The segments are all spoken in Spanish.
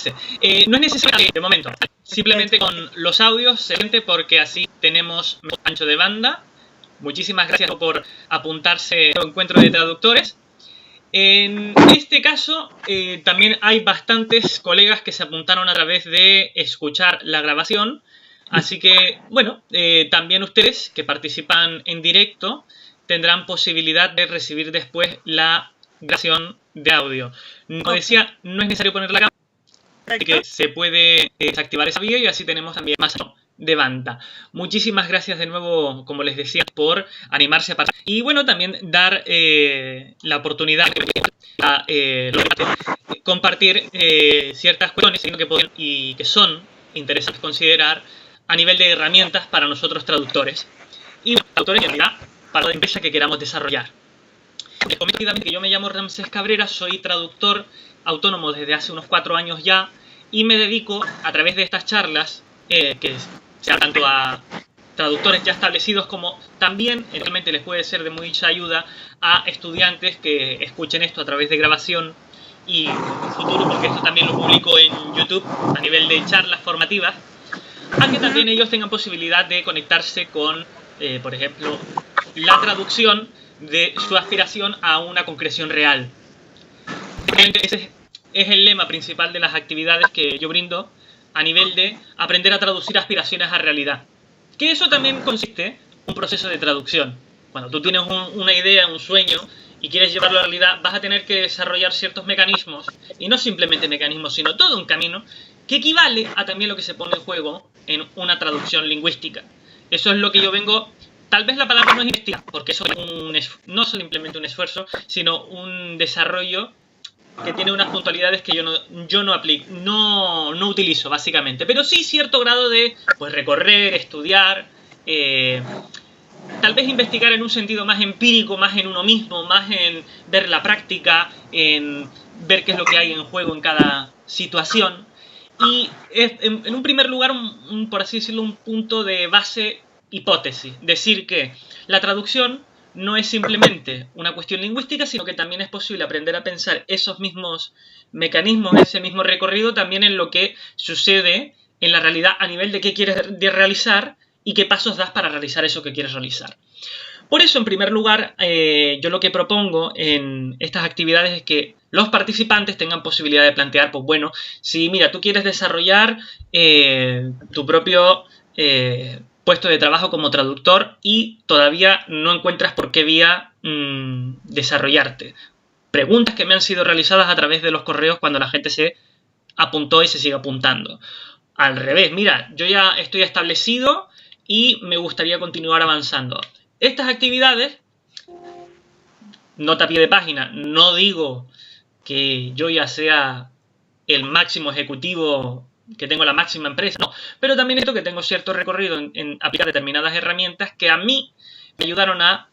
conectarse. No es necesario de momento, simplemente con los audios se siente porque así tenemos ancho de banda. Muchísimas gracias por apuntarse a un encuentro de traductores. En este caso, también hay bastantes colegas que se apuntaron a través de escuchar la grabación. Así que, bueno, también ustedes que participan en directo tendrán posibilidad de recibir después la grabación de audio. Como decía, no es necesario poner la cámara, así que se puede desactivar esa vía y así tenemos también más de banda. Muchísimas gracias de nuevo, como les decía, por animarse a participar. Y bueno, también dar la oportunidad a compartir ciertas cuestiones que pueden y que son interesantes considerar a nivel de herramientas para nosotros traductores. Y traductores en realidad para la empresa que queramos desarrollar. Les comento que yo me llamo Ramsés Cabrera, soy traductor autónomo desde hace unos 4 años ya y me dedico a través de estas charlas que sea tanto a traductores ya establecidos como también realmente les puede ser de mucha ayuda a estudiantes que escuchen esto a través de grabación y en un futuro, porque esto también lo publico en YouTube a nivel de charlas formativas, a que también ellos tengan posibilidad de conectarse con, por ejemplo, la traducción de su aspiración a una concreción real. Ese es el lema principal de las actividades que yo brindo a nivel de aprender a traducir aspiraciones a realidad. Que eso también consiste en un proceso de traducción. Cuando tú tienes una idea, un sueño y quieres llevarlo a la realidad, vas a tener que desarrollar ciertos mecanismos, y no simplemente mecanismos, sino todo un camino que equivale a también lo que se pone en juego en una traducción lingüística. Eso es lo que yo vengo. Tal vez la palabra no es investigar, porque eso es no simplemente un esfuerzo, sino un desarrollo que tiene unas puntualidades que yo no aplico, no utilizo básicamente, pero sí cierto grado de pues recorrer, estudiar, tal vez investigar en un sentido más empírico, más en uno mismo, más en ver la práctica, en ver qué es lo que hay en juego en cada situación. Y en un primer lugar, por así decirlo, un punto de base hipótesis, decir que la traducción no es simplemente una cuestión lingüística, sino que también es posible aprender a pensar esos mismos mecanismos, ese mismo recorrido también en lo que sucede en la realidad a nivel de qué quieres realizar y qué pasos das para realizar eso que quieres realizar. Por eso, en primer lugar, yo lo que propongo en estas actividades es que los participantes tengan posibilidad de plantear, pues bueno, si mira, tú quieres desarrollar tu propio puesto de trabajo como traductor y todavía no encuentras por qué vía desarrollarte. Preguntas que me han sido realizadas a través de los correos cuando la gente se apuntó y se sigue apuntando. Al revés, mira, yo ya estoy establecido y me gustaría continuar avanzando. Estas actividades, nota a pie de página, no digo que yo ya sea el máximo ejecutivo, que tengo la máxima empresa, no, pero también esto que tengo cierto recorrido en aplicar determinadas herramientas que a mí me ayudaron a,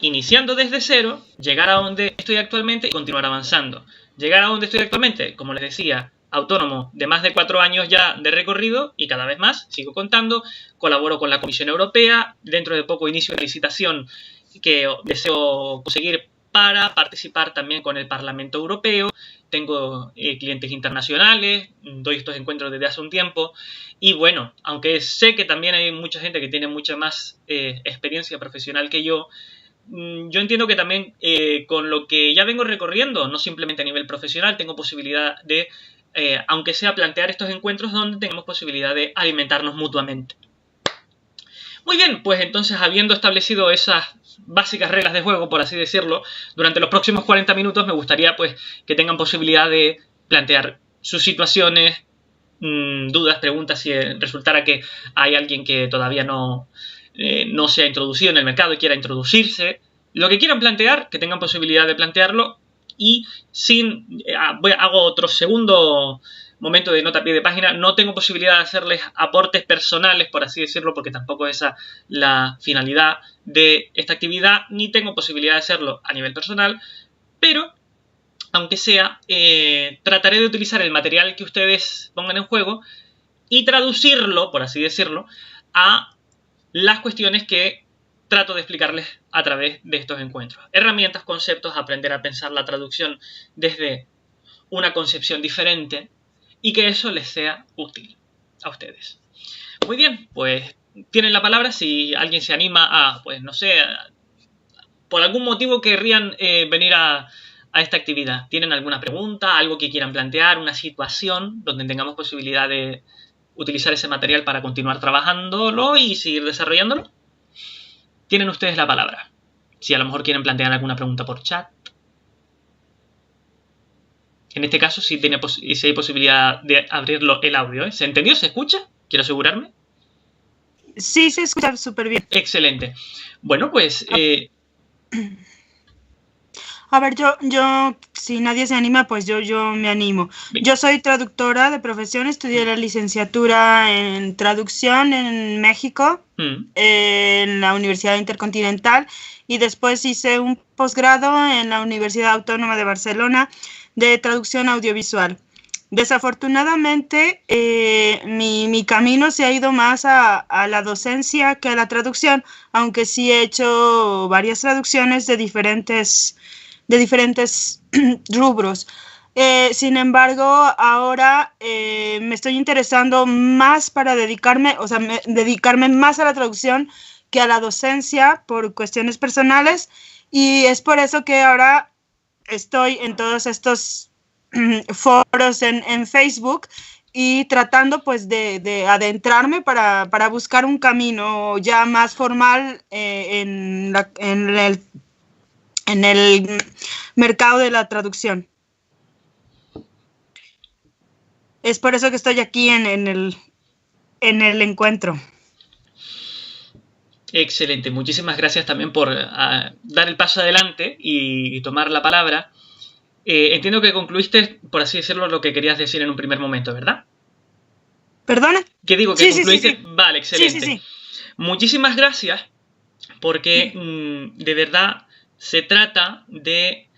iniciando desde cero, llegar a donde estoy actualmente y continuar avanzando. Llegar a donde estoy actualmente, como les decía, autónomo de más de 4 años ya de recorrido y cada vez más, sigo contando, colaboro con la Comisión Europea, dentro de poco inicio de licitación que deseo conseguir para participar también con el Parlamento Europeo, tengo clientes internacionales, doy estos encuentros desde hace un tiempo y bueno, aunque sé que también hay mucha gente que tiene mucha más experiencia profesional que yo entiendo que también con lo que ya vengo recorriendo, no simplemente a nivel profesional, tengo posibilidad de aunque sea plantear estos encuentros donde tengamos posibilidad de alimentarnos mutuamente. Muy bien, pues entonces habiendo establecido esas básicas reglas de juego, por así decirlo, durante los próximos 40 minutos me gustaría pues que tengan posibilidad de plantear sus situaciones, dudas, preguntas, si resultara que hay alguien que todavía no se ha introducido en el mercado y quiera introducirse, lo que quieran plantear, que tengan posibilidad de plantearlo. Y hago otro segundo momento de nota a pie de página. No tengo posibilidad de hacerles aportes personales, por así decirlo, porque tampoco es esa la finalidad de esta actividad, ni tengo posibilidad de hacerlo a nivel personal, pero aunque sea, trataré de utilizar el material que ustedes pongan en juego y traducirlo, por así decirlo, a las cuestiones que trato de explicarles a través de estos encuentros. Herramientas, conceptos, aprender a pensar la traducción desde una concepción diferente y que eso les sea útil a ustedes. Muy bien, pues tienen la palabra si alguien se anima a, pues no sé, por algún motivo querrían venir a esta actividad. ¿Tienen alguna pregunta, algo que quieran plantear, una situación donde tengamos posibilidad de utilizar ese material para continuar trabajándolo y seguir desarrollándolo? Tienen ustedes la palabra. Si a lo mejor quieren plantear alguna pregunta por chat. En este caso sí hay posibilidad de abrirlo el audio, ¿eh? ¿Se entendió? ¿Se escucha? Quiero asegurarme. Sí, se escucha súper bien. Excelente. Bueno, pues... A ver, yo, si nadie se anima, pues yo me animo. Bien. Yo soy traductora de profesión, estudié la licenciatura en traducción en México, en la Universidad Intercontinental, y después hice un posgrado en la Universidad Autónoma de Barcelona de traducción audiovisual. Desafortunadamente, mi camino se ha ido más a la docencia que a la traducción, aunque sí he hecho varias traducciones de diferentes rubros. Sin embargo, ahora me estoy interesando más para dedicarme más a la traducción que a la docencia por cuestiones personales, y es por eso que ahora estoy en todos estos foros en Facebook y tratando pues de adentrarme para buscar un camino ya más formal en el mercado de la traducción. Es por eso que estoy aquí en el encuentro. Excelente. Muchísimas gracias también por dar el paso adelante y tomar la palabra. Entiendo que concluiste, por así decirlo, lo que querías decir en un primer momento, ¿verdad? ¿Perdona? ¿Qué digo? ¿Que sí, concluiste? Sí. Vale, excelente. Sí. Muchísimas gracias, porque de verdad se trata de...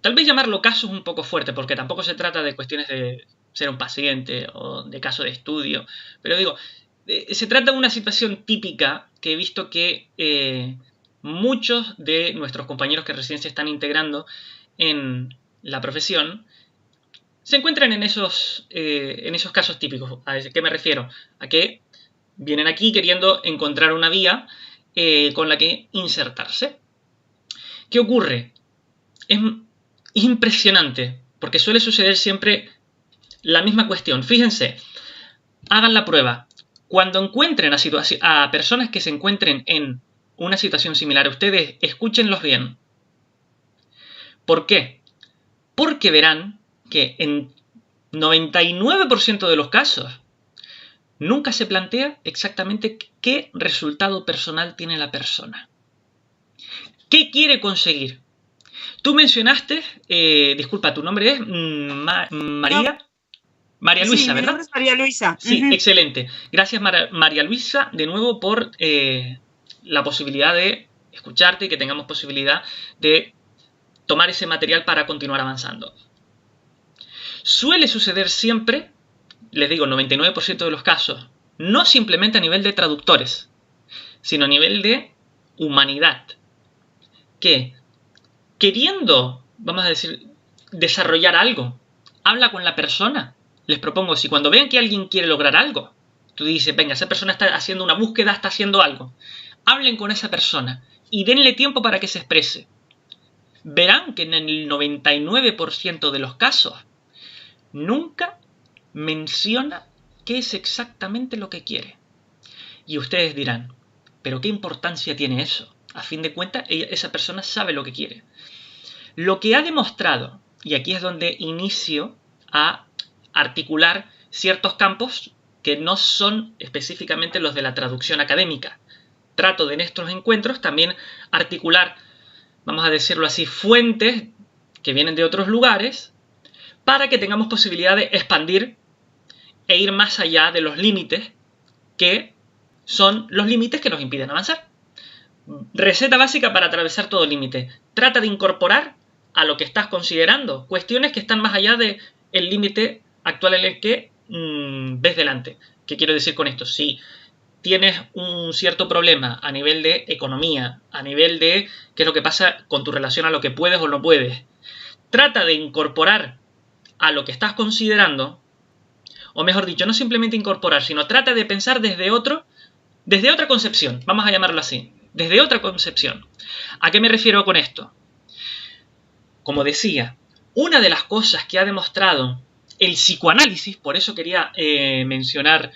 Tal vez llamarlo casos un poco fuerte, porque tampoco se trata de cuestiones de ser un paciente o de caso de estudio. Pero digo, se trata de una situación típica que he visto que muchos de nuestros compañeros que recién se están integrando en la profesión se encuentran en esos casos típicos. ¿A qué me refiero? A que vienen aquí queriendo encontrar una vía con la que insertarse. ¿Qué ocurre? Es impresionante, porque suele suceder siempre la misma cuestión. Fíjense, hagan la prueba. Cuando encuentren a personas que se encuentren en una situación similar a ustedes, escúchenlos bien. ¿Por qué? Porque verán que en 99% de los casos nunca se plantea exactamente qué resultado personal tiene la persona. ¿Qué quiere conseguir? Tú mencionaste, disculpa, tu nombre es María. María Luisa, sí, ¿verdad? Mi nombre es María Luisa. Sí, excelente. Gracias, María Luisa, de nuevo por la posibilidad de escucharte y que tengamos posibilidad de tomar ese material para continuar avanzando. Suele suceder siempre, les digo, 99% de los casos, no simplemente a nivel de traductores, sino a nivel de humanidad, que queriendo, vamos a decir, desarrollar algo, habla con la persona. Les propongo, si cuando vean que alguien quiere lograr algo, tú dices, venga, esa persona está haciendo una búsqueda, está haciendo algo, hablen con esa persona y denle tiempo para que se exprese. Verán que en el 99% de los casos nunca menciona qué es exactamente lo que quiere. Y ustedes dirán, ¿pero qué importancia tiene eso? A fin de cuentas, esa persona sabe lo que quiere. Lo que ha demostrado, y aquí es donde inicio a articular ciertos campos que no son específicamente los de la traducción académica. Trato de en estos encuentros también articular, vamos a decirlo así, fuentes que vienen de otros lugares para que tengamos posibilidad de expandir e ir más allá de los límites que son los límites que nos impiden avanzar. Receta básica para atravesar todo límite. Trata de incorporar a lo que estás considerando cuestiones que están más allá del límite actual en el que ves delante. ¿Qué quiero decir con esto? Si tienes un cierto problema a nivel de economía, a nivel de qué es lo que pasa con tu relación a lo que puedes o no puedes, trata de incorporar a lo que estás considerando, o mejor dicho, no simplemente incorporar, sino trata de pensar desde otra concepción, vamos a llamarlo así, desde otra concepción. ¿A qué me refiero con esto? Como decía, una de las cosas que ha demostrado el psicoanálisis, por eso quería mencionar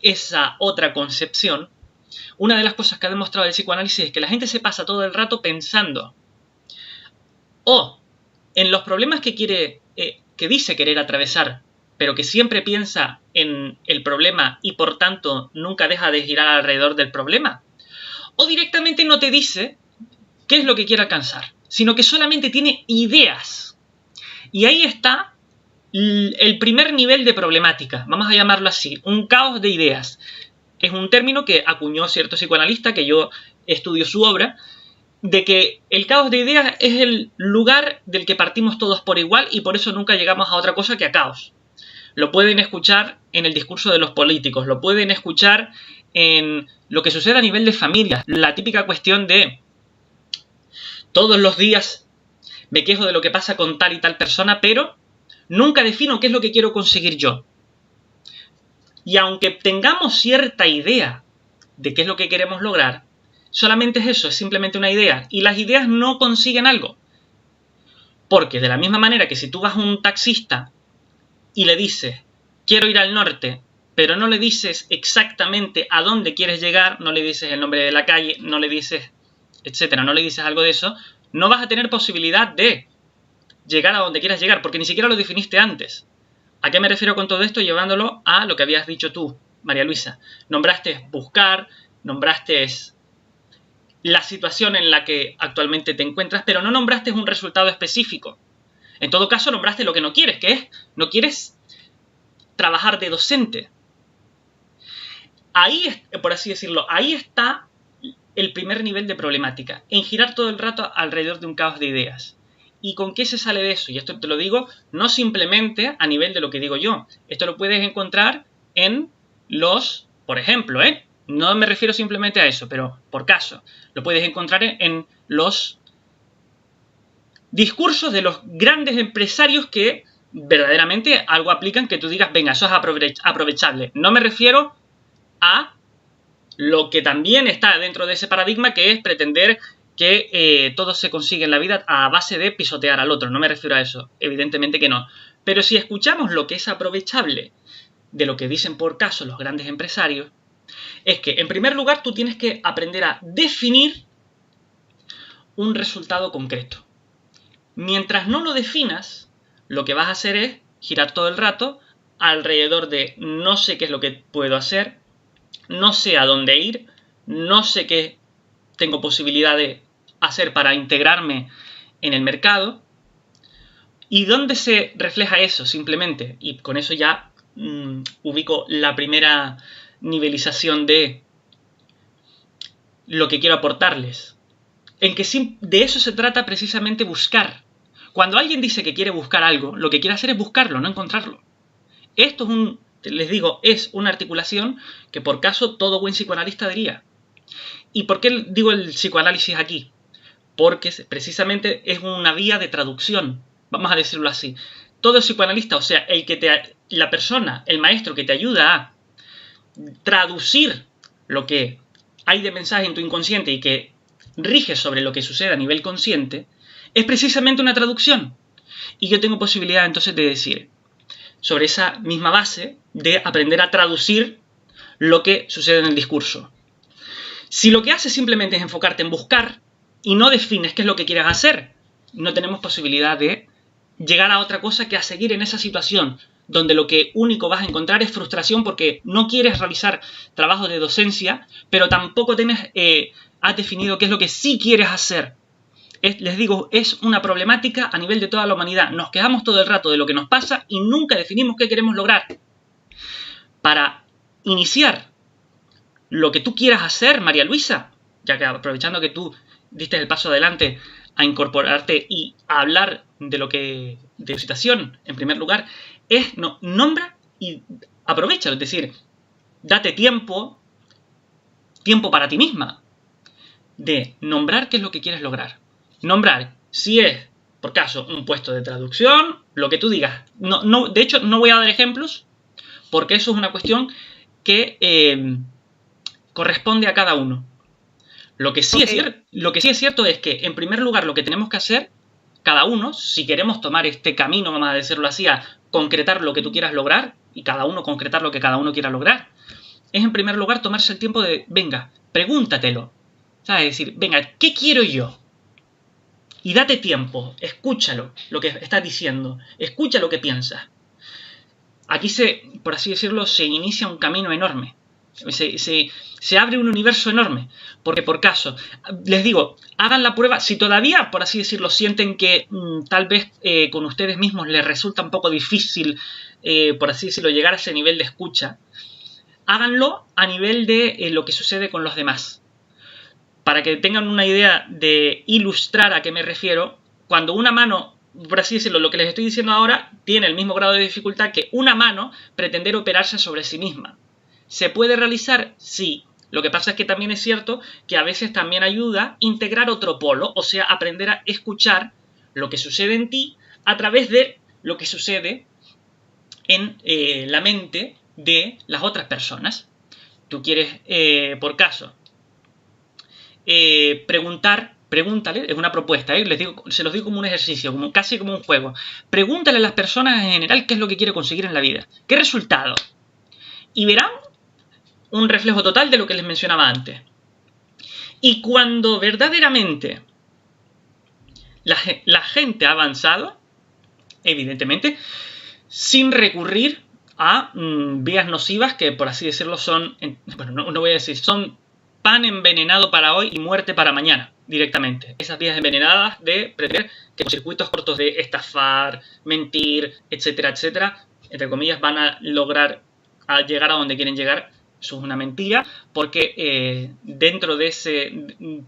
esa otra concepción, una de las cosas que ha demostrado el psicoanálisis es que la gente se pasa todo el rato pensando o en los problemas que dice querer atravesar, pero que siempre piensa en el problema y por tanto nunca deja de girar alrededor del problema, o directamente no te dice qué es lo que quiere alcanzar, sino que solamente tiene ideas. Y ahí está el primer nivel de problemática, vamos a llamarlo así, un caos de ideas. Es un término que acuñó cierto psicoanalista, que yo estudio su obra, de que el caos de ideas es el lugar del que partimos todos por igual y por eso nunca llegamos a otra cosa que a caos. Lo pueden escuchar en el discurso de los políticos, lo pueden escuchar en lo que sucede a nivel de familia, la típica cuestión de todos los días me quejo de lo que pasa con tal y tal persona, pero nunca defino qué es lo que quiero conseguir yo. Y aunque tengamos cierta idea de qué es lo que queremos lograr, solamente es eso, es simplemente una idea. Y las ideas no consiguen algo. Porque de la misma manera que si tú vas a un taxista y le dices, quiero ir al norte, pero no le dices exactamente a dónde quieres llegar, no le dices el nombre de la calle, no le dices, etcétera, no le dices algo de eso, no vas a tener posibilidad de llegar a donde quieras llegar, porque ni siquiera lo definiste antes. ¿A qué me refiero con todo esto? Llevándolo a lo que habías dicho tú, María Luisa. Nombraste buscar, nombraste la situación en la que actualmente te encuentras, pero no nombraste un resultado específico. En todo caso, nombraste lo que no quieres, que es, no quieres trabajar de docente. Ahí, por así decirlo, ahí está el primer nivel de problemática, en girar todo el rato alrededor de un caos de ideas. ¿Y con qué se sale de eso? Y esto te lo digo no simplemente a nivel de lo que digo yo. Esto lo puedes encontrar en los, por ejemplo, no me refiero simplemente a eso, pero por caso, lo puedes encontrar en los discursos de los grandes empresarios que verdaderamente algo aplican que tú digas, venga, eso es aprovechable. No me refiero a lo que también está dentro de ese paradigma, que es pretender que todo se consigue en la vida a base de pisotear al otro. No me refiero a eso, evidentemente que no. Pero si escuchamos lo que es aprovechable de lo que dicen por caso los grandes empresarios, es que en primer lugar tú tienes que aprender a definir un resultado concreto. Mientras no lo definas, lo que vas a hacer es girar todo el rato alrededor de no sé qué es lo que puedo hacer, no sé a dónde ir, no sé qué tengo posibilidad de hacer para integrarme en el mercado. ¿Y dónde se refleja eso? Simplemente, y con eso ya ubico la primera nivelización de lo que quiero aportarles. En que de eso se trata precisamente buscar. Cuando alguien dice que quiere buscar algo, lo que quiere hacer es buscarlo, no encontrarlo. Esto es les digo, es una articulación que por caso todo buen psicoanalista diría. ¿Y por qué digo el psicoanálisis aquí? Porque precisamente es una vía de traducción, vamos a decirlo así. Todo psicoanalista, o sea, la persona, el maestro que te ayuda a traducir lo que hay de mensaje en tu inconsciente y que rige sobre lo que sucede a nivel consciente, es precisamente una traducción. Y yo tengo posibilidad entonces de decir, sobre esa misma base, de aprender a traducir lo que sucede en el discurso. Si lo que haces simplemente es enfocarte en buscar y no defines qué es lo que quieres hacer, no tenemos posibilidad de llegar a otra cosa que a seguir en esa situación, donde lo que único vas a encontrar es frustración porque no quieres realizar trabajo de docencia, pero tampoco has definido qué es lo que sí quieres hacer. Les digo, es una problemática a nivel de toda la humanidad. Nos quejamos todo el rato de lo que nos pasa y nunca definimos qué queremos lograr. Para iniciar lo que tú quieras hacer, María Luisa, ya que aprovechando que tú diste el paso adelante a incorporarte y a hablar de tu situación, en primer lugar, nombra y aprovecha, es decir, date tiempo para ti misma, de nombrar qué es lo que quieres lograr. Nombrar si es por caso, un puesto de traducción, lo que tú digas. De hecho, no voy a dar ejemplos, porque eso es una cuestión que corresponde a cada uno. Lo que sí es cierto es que, en primer lugar, lo que tenemos que hacer, cada uno, si queremos tomar este camino, vamos a decirlo así, a concretar lo que tú quieras lograr, y cada uno concretar lo que cada uno quiera lograr, es en primer lugar tomarse el tiempo de, venga, pregúntatelo. ¿Sabes? Es decir, venga, ¿qué quiero yo? Y date tiempo, escúchalo, lo que estás diciendo, escucha lo que piensas. Aquí por así decirlo, se inicia un camino enorme. Se abre un universo enorme. Porque por caso, les digo, hagan la prueba. Si todavía, por así decirlo, sienten que tal vez con ustedes mismos les resulta un poco difícil, por así decirlo, llegar a ese nivel de escucha, háganlo a nivel de lo que sucede con los demás. Para que tengan una idea de ilustrar a qué me refiero, cuando una mano, por así decirlo, lo que les estoy diciendo ahora, tiene el mismo grado de dificultad que una mano pretender operarse sobre sí misma. ¿Se puede realizar? Sí. Lo que pasa es que también es cierto que a veces también ayuda a integrar otro polo, o sea, aprender a escuchar lo que sucede en ti a través de lo que sucede en la mente de las otras personas. Tú quieres, por caso, pregúntale, es una propuesta, se los digo como un ejercicio, casi como un juego. Pregúntale a las personas en general qué es lo que quiere conseguir en la vida, qué resultado. Y verán un reflejo total de lo que les mencionaba antes. Y cuando verdaderamente la gente ha avanzado, evidentemente, sin recurrir a vías nocivas que, por así decirlo, son, bueno, no voy a decir, son pan envenenado para hoy y muerte para mañana, directamente. Esas vías envenenadas de pretender que con circuitos cortos de estafar, mentir, etcétera, etcétera, entre comillas, van a lograr llegar a donde quieren llegar. Eso es una mentira, porque dentro de ese,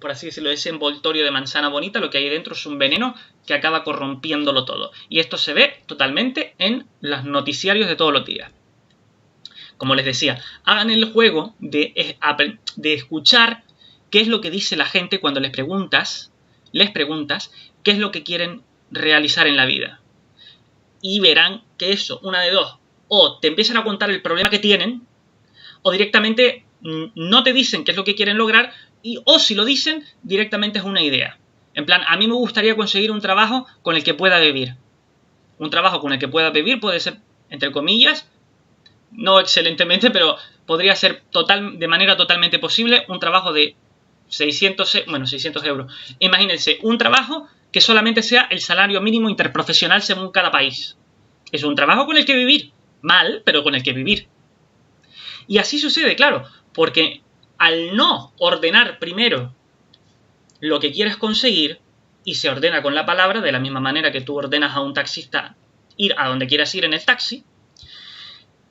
por así decirlo, de ese envoltorio de manzana bonita, lo que hay dentro es un veneno que acaba corrompiéndolo todo. Y esto se ve totalmente en los noticiarios de todos los días. Como les decía, hagan el juego de escuchar qué es lo que dice la gente cuando les preguntas qué es lo que quieren realizar en la vida. Y verán que eso, una de dos, o te empiezan a contar el problema que tienen, o directamente no te dicen qué es lo que quieren lograr, o si lo dicen, directamente es una idea. En plan, a mí me gustaría conseguir un trabajo con el que pueda vivir. Un trabajo con el que pueda vivir puede ser, entre comillas, no excelentemente, pero podría ser de manera totalmente posible un trabajo de 600 euros. Imagínense, un trabajo que solamente sea el salario mínimo interprofesional según cada país. Es un trabajo con el que vivir. Mal, pero con el que vivir. Y así sucede, claro, porque al no ordenar primero lo que quieres conseguir, y se ordena con la palabra, de la misma manera que tú ordenas a un taxista ir a donde quieras ir en el taxi,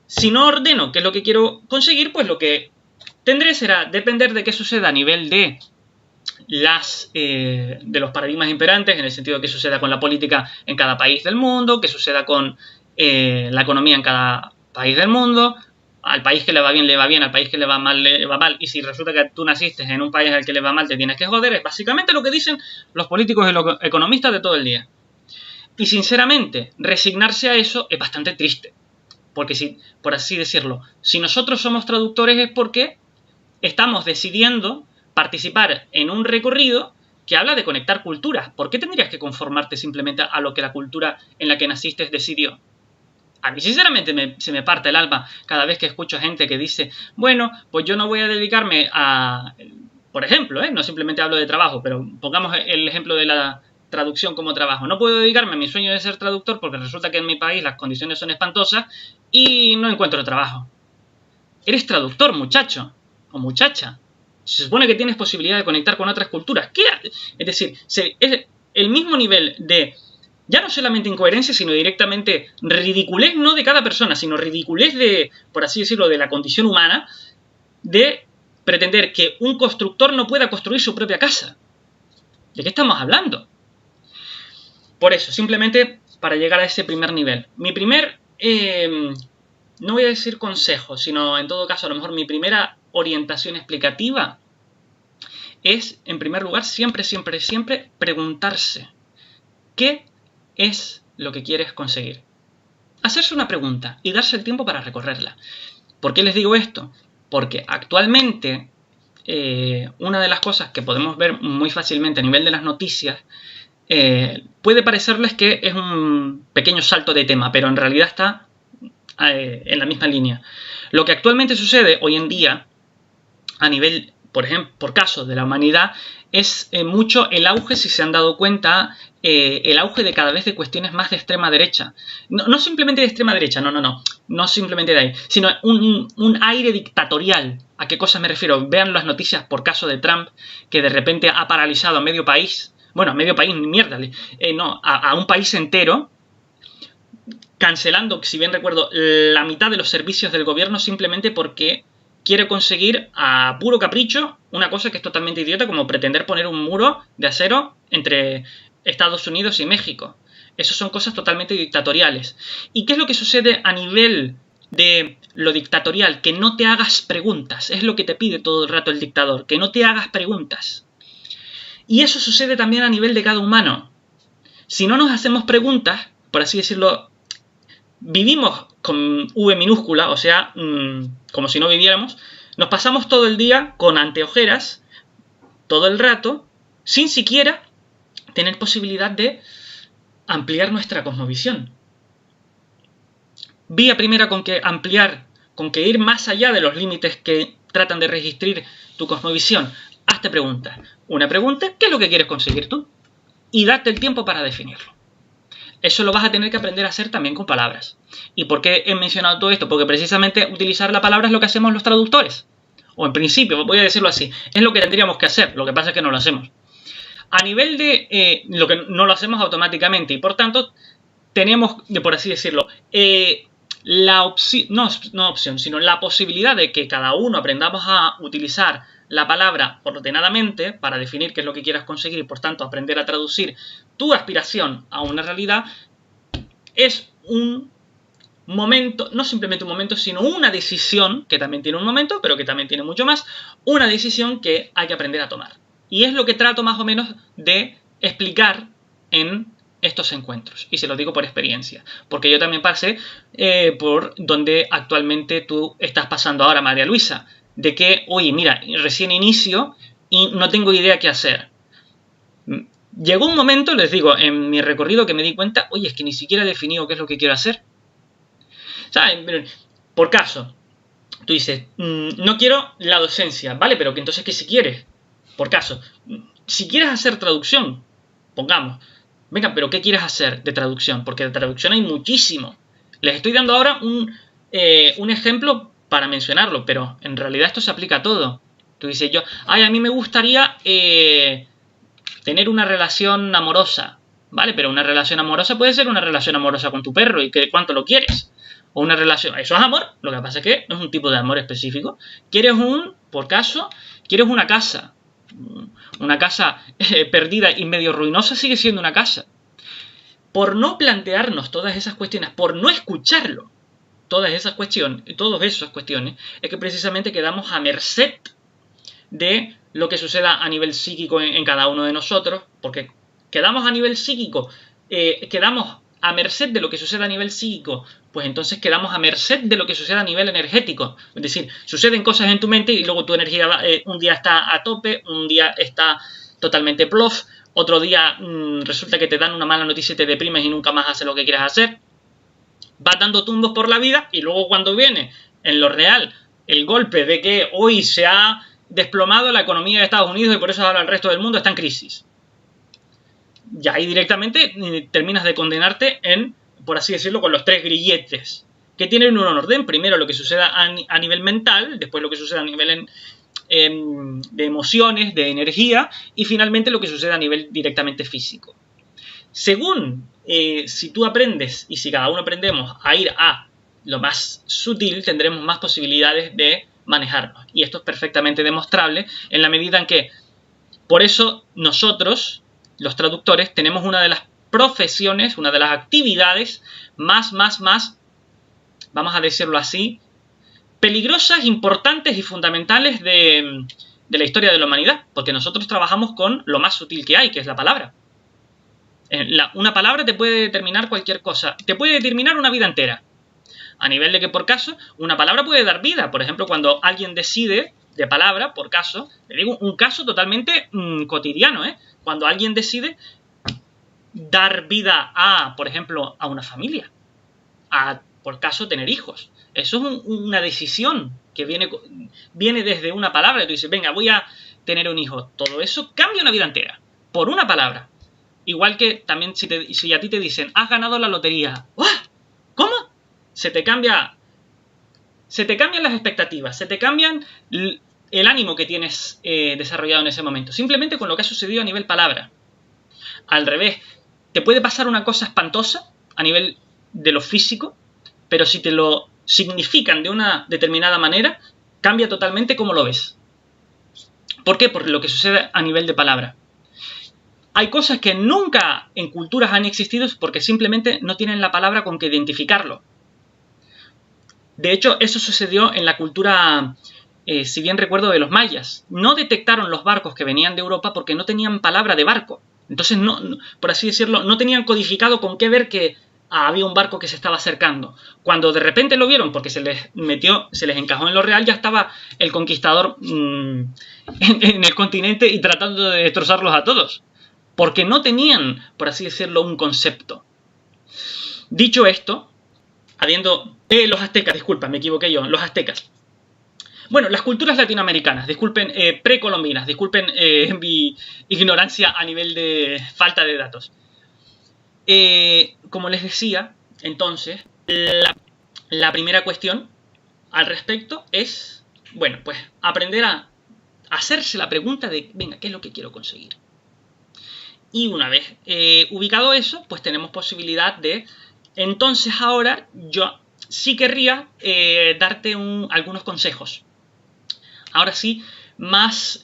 si no ordeno qué es lo que quiero conseguir, pues lo que tendré será depender de qué suceda a nivel de los paradigmas imperantes, en el sentido de qué suceda con la política en cada país del mundo, qué suceda con la economía en cada país del mundo. Al país que le va bien, al país que le va mal, y si resulta que tú naciste en un país al que le va mal, te tienes que joder. Es básicamente lo que dicen los políticos y los economistas de todo el día. Y sinceramente, resignarse a eso es bastante triste. Porque si, por así decirlo, si nosotros somos traductores es porque estamos decidiendo participar en un recorrido que habla de conectar culturas. ¿Por qué tendrías que conformarte simplemente a lo que la cultura en la que naciste decidió? A mí sinceramente se me parte el alma cada vez que escucho a gente que dice, bueno, pues yo no voy a dedicarme a, por ejemplo, no simplemente hablo de trabajo, pero pongamos el ejemplo de la traducción como trabajo. No puedo dedicarme a mi sueño de ser traductor porque resulta que en mi país las condiciones son espantosas y no encuentro trabajo. Eres traductor, muchacho o muchacha. Se supone que tienes posibilidad de conectar con otras culturas. Es decir, es el mismo nivel de, ya no solamente incoherencia, sino directamente ridiculez, no de cada persona, sino ridiculez de, por así decirlo, de la condición humana, de pretender que un constructor no pueda construir su propia casa. ¿De qué estamos hablando? Por eso, simplemente para llegar a ese primer nivel. Mi primer, no voy a decir consejo, sino en todo caso, a lo mejor mi primera orientación explicativa es, en primer lugar, siempre preguntarse ¿qué es lo que quieres conseguir? Hacerse una pregunta y darse el tiempo para recorrerla. ¿Por qué les digo esto? Porque actualmente una de las cosas que podemos ver muy fácilmente a nivel de las noticias puede parecerles que es un pequeño salto de tema, pero en realidad está en la misma línea. Lo que actualmente sucede hoy en día a nivel, por ejemplo, por caso de la humanidad, es mucho el auge, si se han dado cuenta, el auge de cada vez de cuestiones más de extrema derecha. No simplemente de extrema derecha, no simplemente de ahí, sino un aire dictatorial. ¿A qué cosas me refiero? Vean las noticias por caso de Trump, que de repente ha paralizado a medio país. Bueno, a medio país, ni mierda, a un país entero, cancelando, si bien recuerdo, la mitad de los servicios del gobierno simplemente porque quiere conseguir a puro capricho una cosa que es totalmente idiota, como pretender poner un muro de acero entre Estados Unidos y México. Esas son cosas totalmente dictatoriales. ¿Y qué es lo que sucede a nivel de lo dictatorial? Que no te hagas preguntas. Es lo que te pide todo el rato el dictador, que no te hagas preguntas. Y eso sucede también a nivel de cada humano. Si no nos hacemos preguntas, por así decirlo, vivimos con V minúscula, o sea, como si no viviéramos, nos pasamos todo el día con anteojeras, todo el rato, sin siquiera tener posibilidad de ampliar nuestra cosmovisión. Vía primera con que ampliar, con que ir más allá de los límites que tratan de registrar tu cosmovisión. Hazte preguntas. Una pregunta, ¿qué es lo que quieres conseguir tú? Y date el tiempo para definirlo. Eso lo vas a tener que aprender a hacer también con palabras. ¿Y por qué he mencionado todo esto? Porque precisamente utilizar la palabra es lo que hacemos los traductores. O en principio, voy a decirlo así, es lo que tendríamos que hacer. Lo que pasa es que no lo hacemos. A nivel de lo que no lo hacemos automáticamente y por tanto tenemos, por así decirlo, sino la posibilidad de que cada uno aprendamos a utilizar la palabra ordenadamente para definir qué es lo que quieras conseguir y por tanto aprender a traducir tu aspiración a una realidad, es un momento, no simplemente un momento, sino una decisión, que también tiene un momento, pero que también tiene mucho más, una decisión que hay que aprender a tomar. Y es lo que trato más o menos de explicar en estos encuentros. Y se lo digo por experiencia. Porque yo también pasé por donde actualmente tú estás pasando ahora, María Luisa. De que, oye, mira, recién inicio y no tengo idea qué hacer. Llegó un momento, les digo, en mi recorrido que me di cuenta, oye, es que ni siquiera he definido qué es lo que quiero hacer. ¿Saben? Por caso, tú dices, no quiero la docencia, ¿vale? Pero que entonces, ¿qué si quieres? Por caso, si quieres hacer traducción, pongamos, venga, pero ¿qué quieres hacer de traducción? Porque de traducción hay muchísimo. Les estoy dando ahora un ejemplo para mencionarlo, pero en realidad esto se aplica a todo. Tú dices a mí me gustaría tener una relación amorosa, ¿vale? Pero una relación amorosa puede ser una relación amorosa con tu perro y que cuánto lo quieres. O una relación, eso es amor, lo que pasa es que no es un tipo de amor específico. Quieres una casa. Una casa perdida y medio ruinosa sigue siendo una casa. Por no plantearnos todas esas cuestiones, por no escucharlo, todas esas cuestiones, es que precisamente quedamos a merced de lo que suceda a nivel psíquico en cada uno de nosotros, porque quedamos a nivel psíquico, quedamos a merced de lo que suceda a nivel psíquico, pues entonces quedamos a merced de lo que suceda a nivel energético. Es decir, suceden cosas en tu mente y luego tu energía un día está a tope, un día está totalmente plof, otro día resulta que te dan una mala noticia y te deprimes y nunca más haces lo que quieres hacer. Vas dando tumbos por la vida y luego cuando viene en lo real el golpe de que hoy se ha desplomado la economía de Estados Unidos y por eso ahora el resto del mundo está en crisis. Y ahí directamente terminas de condenarte en, por así decirlo, con los tres grilletes que tienen un orden. Primero lo que suceda a nivel mental, después lo que suceda a nivel de emociones, de energía y finalmente lo que suceda a nivel directamente físico. Según si tú aprendes y si cada uno aprendemos a ir a lo más sutil, tendremos más posibilidades de manejarnos. Y esto es perfectamente demostrable en la medida en que, por eso nosotros, los traductores, tenemos una de las profesiones, una de las actividades más, vamos a decirlo así, peligrosas, importantes y fundamentales de la historia de la humanidad, porque nosotros trabajamos con lo más sutil que hay, que es la palabra. Una palabra te puede determinar cualquier cosa. Te puede determinar una vida entera. A nivel de que, por caso, una palabra puede dar vida. Por ejemplo, cuando alguien decide de palabra, por caso, le digo un caso totalmente cotidiano, ¿eh? Cuando alguien decide dar vida a, por ejemplo, a una familia, a, por caso, tener hijos. Eso es una decisión que viene desde una palabra. Tú dices, venga, voy a tener un hijo. Todo eso cambia una vida entera, por una palabra. Igual que también si a ti te dicen, has ganado la lotería. ¡Uah! ¿Cómo? Se te cambian las expectativas, se te cambian el ánimo que tienes desarrollado en ese momento, simplemente con lo que ha sucedido a nivel palabra. Al revés, te puede pasar una cosa espantosa a nivel de lo físico, pero si te lo significan de una determinada manera, cambia totalmente cómo lo ves. ¿Por qué? Por lo que sucede a nivel de palabra. Hay cosas que nunca en culturas han existido porque simplemente no tienen la palabra con que identificarlo. De hecho, eso sucedió en la cultura, si bien recuerdo, de los mayas. No detectaron los barcos que venían de Europa porque no tenían palabra de barco. Entonces, no, por así decirlo, no tenían codificado con qué ver que había un barco que se estaba acercando. Cuando de repente lo vieron, porque se les encajó en lo real, ya estaba el conquistador en el continente y tratando de destrozarlos a todos. Porque no tenían, por así decirlo, un concepto. Dicho esto, los aztecas, disculpa, me equivoqué yo, los aztecas. Bueno, las culturas latinoamericanas, disculpen, precolombinas, disculpen mi ignorancia a nivel de falta de datos. Como les decía, entonces, la primera cuestión al respecto es, bueno, pues aprender a hacerse la pregunta de, venga, ¿qué es lo que quiero conseguir? Y una vez ubicado eso, pues tenemos posibilidad de, entonces ahora yo sí querría darte algunos consejos. Ahora sí, más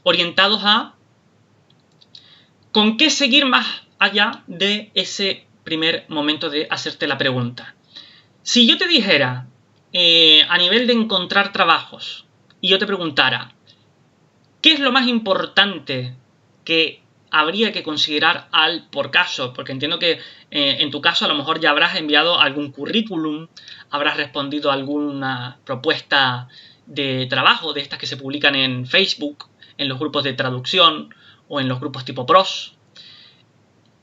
orientados a con qué seguir más allá de ese primer momento de hacerte la pregunta. Si yo te dijera, a nivel de encontrar trabajos, y yo te preguntara, ¿qué es lo más importante que habría que considerar por caso? Porque entiendo que en tu caso a lo mejor ya habrás enviado algún currículum, habrás respondido a alguna propuesta de trabajo de estas que se publican en Facebook, en los grupos de traducción o en los grupos tipo pros.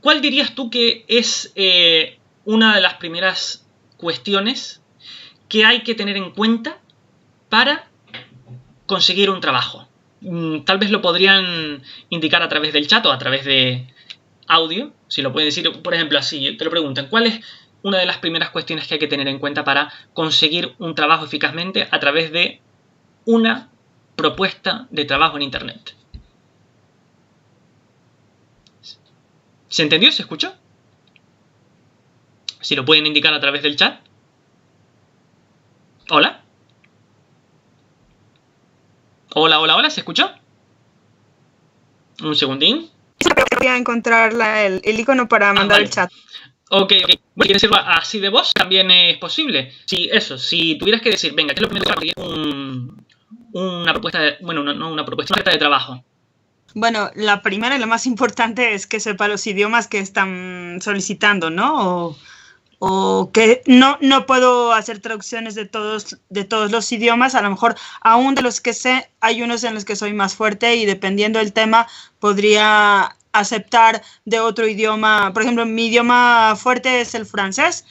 ¿Cuál dirías tú que es una de las primeras cuestiones que hay que tener en cuenta para conseguir un trabajo? Tal vez lo podrían indicar a través del chat o a través de audio. Si lo pueden decir, por ejemplo, así, te lo preguntan. ¿Cuál es una de las primeras cuestiones que hay que tener en cuenta para conseguir un trabajo eficazmente a través de una propuesta de trabajo en Internet? ¿Se entendió? ¿Se escuchó? Si lo pueden indicar a través del chat. ¿Hola? Hola, hola, hola, ¿se escuchó? Un segundín. Voy a encontrar el icono para mandar el chat. Ok. Bueno, ¿quieres decirlo así de voz? También es posible. Si tuvieras que decir, venga, ¿qué es lo primero que conseguir una propuesta una oferta de trabajo? Bueno, la primera y la más importante es que sepa los idiomas que están solicitando, ¿no? O que no puedo hacer traducciones de todos los idiomas. A lo mejor, aún de los que sé, hay unos en los que soy más fuerte y dependiendo del tema, podría aceptar de otro idioma. Por ejemplo, mi idioma fuerte es el francés,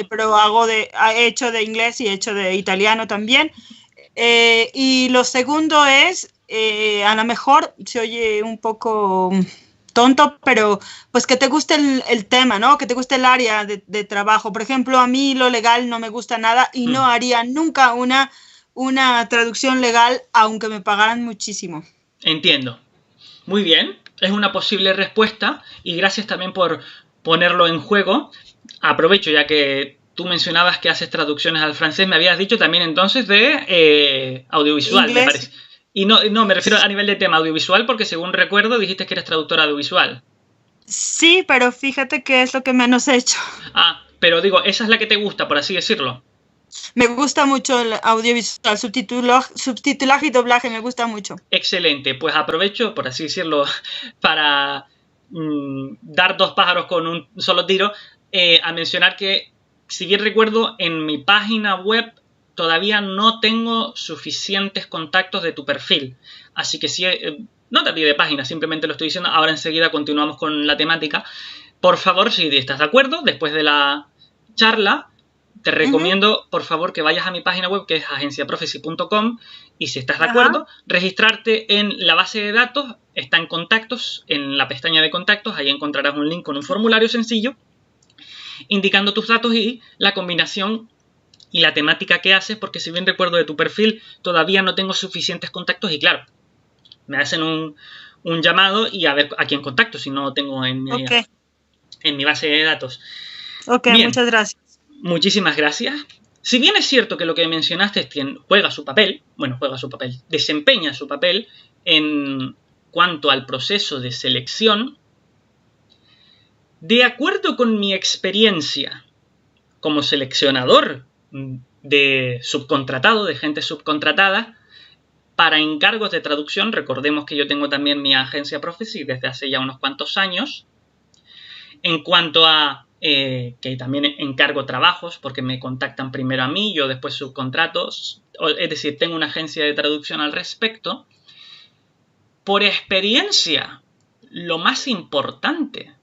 pero he hecho de inglés y he hecho de italiano también. Y lo segundo es, a lo mejor se oye un poco tonto, pero pues que te guste el tema, ¿no? Que te guste el área de trabajo. Por ejemplo, a mí lo legal no me gusta nada y no haría nunca una traducción legal, aunque me pagaran muchísimo. Entiendo. Muy bien. Es una posible respuesta y gracias también por ponerlo en juego. Aprovecho, ya que tú mencionabas que haces traducciones al francés, me habías dicho también entonces de audiovisual, ¿inglés? Me parece. Y no, me refiero a nivel de tema audiovisual porque según recuerdo dijiste que eres traductora audiovisual. Sí, pero fíjate que es lo que menos he hecho. Ah, pero digo, esa es la que te gusta, por así decirlo. Me gusta mucho el audiovisual, subtitulaje y doblaje, me gusta mucho. Excelente, pues aprovecho, por así decirlo, para dar dos pájaros con un solo tiro, a mencionar que, si bien recuerdo, en mi página web todavía no tengo suficientes contactos de tu perfil. Así que si no te pide página, simplemente lo estoy diciendo. Ahora enseguida continuamos con la temática. Por favor, si estás de acuerdo, después de la charla, te recomiendo, por favor, que vayas a mi página web, que es agenciaprofecy.com, y si estás de acuerdo, registrarte en la base de datos. Está en contactos, en la pestaña de contactos, ahí encontrarás un link con un formulario sencillo, indicando tus datos y la combinación y la temática que haces, porque si bien recuerdo de tu perfil, todavía no tengo suficientes contactos y claro, me hacen un llamado y a ver a quién contacto si no lo tengo en mi base de datos. Ok, bien, muchas gracias. Muchísimas gracias. Si bien es cierto que lo que mencionaste desempeña su papel en cuanto al proceso de selección, de acuerdo con mi experiencia como seleccionador de subcontratado, de gente subcontratada, para encargos de traducción, recordemos que yo tengo también mi agencia Prophecy desde hace ya unos cuantos años, en cuanto a que también encargo trabajos, porque me contactan primero a mí, yo después subcontratos, es decir, tengo una agencia de traducción al respecto. Por experiencia, lo más importante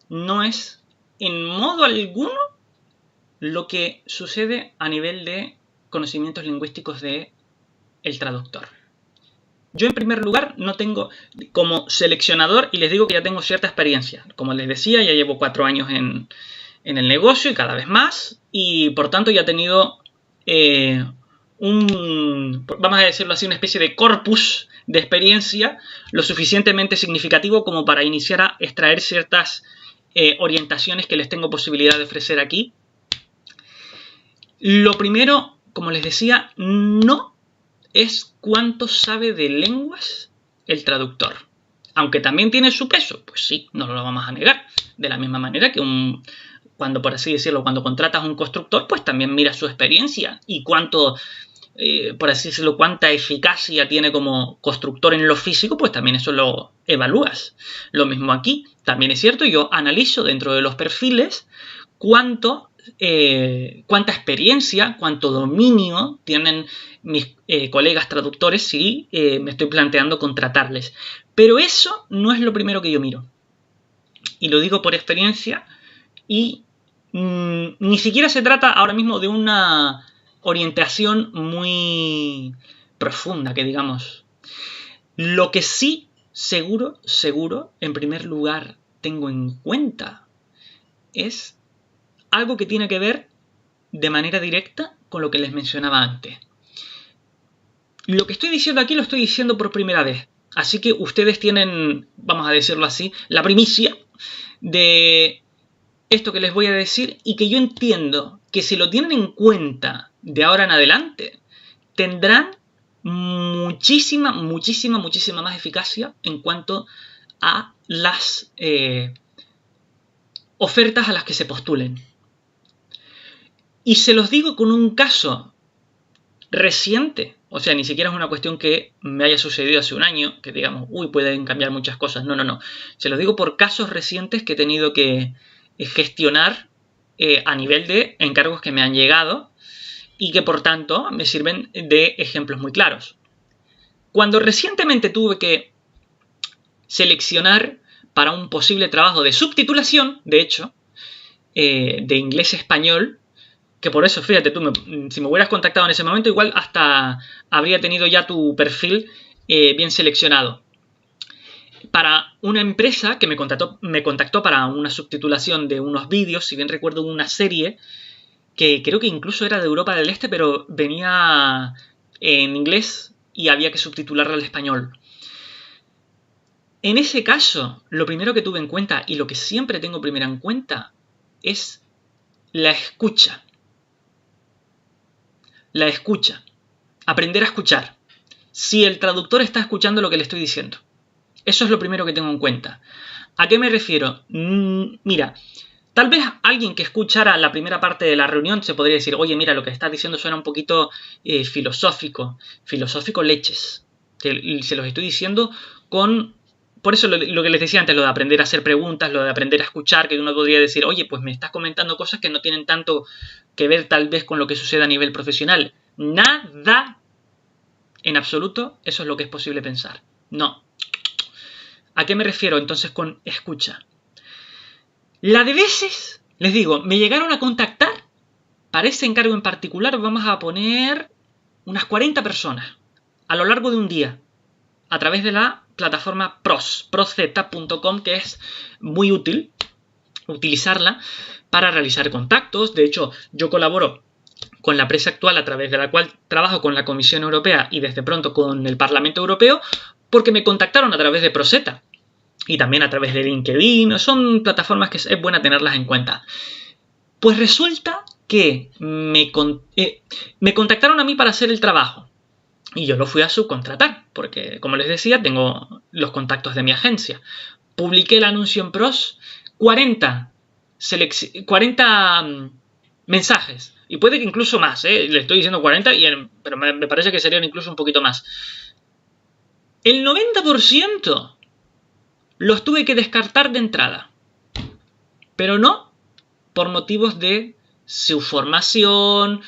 no es en modo alguno lo que sucede a nivel de conocimientos lingüísticos de el traductor. Yo, en primer lugar, no tengo como seleccionador, y les digo que ya tengo cierta experiencia. Como les decía, ya llevo 4 años en el negocio y cada vez más, y por tanto ya he tenido vamos a decirlo así, una especie de corpus de experiencia lo suficientemente significativo como para iniciar a extraer ciertas orientaciones que les tengo posibilidad de ofrecer aquí. Lo primero, como les decía, no es cuánto sabe de lenguas el traductor. Aunque también tiene su peso, pues sí, no lo vamos a negar. De la misma manera que cuando, por así decirlo, cuando contratas a un constructor, pues también mira su experiencia y cuánto, por así decirlo, cuánta eficacia tiene como constructor en lo físico, pues también eso lo evalúas. Lo mismo aquí, también es cierto, yo analizo dentro de los perfiles cuánta experiencia, cuánto dominio tienen mis colegas traductores si me estoy planteando contratarles. Pero eso no es lo primero que yo miro. Y lo digo por experiencia y ni siquiera se trata ahora mismo de una orientación muy profunda, que digamos. Lo que sí, seguro, en primer lugar tengo en cuenta es algo que tiene que ver de manera directa con lo que les mencionaba antes. Lo que estoy diciendo aquí lo estoy diciendo por primera vez. Así que ustedes tienen, vamos a decirlo así, la primicia de esto que les voy a decir y que yo entiendo que si lo tienen en cuenta de ahora en adelante, tendrán muchísima más eficacia en cuanto a las ofertas a las que se postulen. Y se los digo con un caso reciente, o sea, ni siquiera es una cuestión que me haya sucedido hace un año, que digamos, pueden cambiar muchas cosas. No. Se los digo por casos recientes que he tenido que gestionar a nivel de encargos que me han llegado y que por tanto me sirven de ejemplos muy claros. Cuando recientemente tuve que seleccionar para un posible trabajo de subtitulación, de hecho, de inglés a español, que por eso, fíjate tú, si me hubieras contactado en ese momento, igual hasta habría tenido ya tu perfil bien seleccionado. Para una empresa que me contactó para una subtitulación de unos vídeos, si bien recuerdo una serie que creo que incluso era de Europa del Este, pero venía en inglés y había que subtitularla al español. En ese caso, lo primero que tuve en cuenta y lo que siempre tengo primero en cuenta es la escucha. La escucha. Aprender a escuchar. Si el traductor está escuchando lo que le estoy diciendo. Eso es lo primero que tengo en cuenta. ¿A qué me refiero? Mira, tal vez alguien que escuchara la primera parte de la reunión se podría decir, oye, mira, lo que estás diciendo suena un poquito filosófico. Filosófico leches. Se los estoy diciendo con por eso lo que les decía antes, lo de aprender a hacer preguntas, lo de aprender a escuchar, que uno podría decir, oye, pues me estás comentando cosas que no tienen tanto que ver tal vez con lo que sucede a nivel profesional. Nada en absoluto, eso es lo que es posible pensar. No. ¿A qué me refiero entonces con escucha? La de veces, les digo, me llegaron a contactar para ese encargo en particular, vamos a poner unas 40 personas a lo largo de un día a través de la plataforma prosz.com, que es muy útil utilizarla para realizar contactos. De hecho, yo colaboro con la empresa actual a través de la cual trabajo con la Comisión Europea y desde pronto con el Parlamento Europeo, porque me contactaron a través de Prozeta y también a través de LinkedIn. Son plataformas que es buena tenerlas en cuenta. Pues resulta que me contactaron a mí para hacer el trabajo y yo lo fui a subcontratar porque, como les decía, tengo los contactos de mi agencia. Publiqué el anuncio en Proz, 40 mensajes, y puede que incluso más, le estoy diciendo 40, pero me parece que serían incluso un poquito más. El 90% los tuve que descartar de entrada, pero no por motivos de su formación,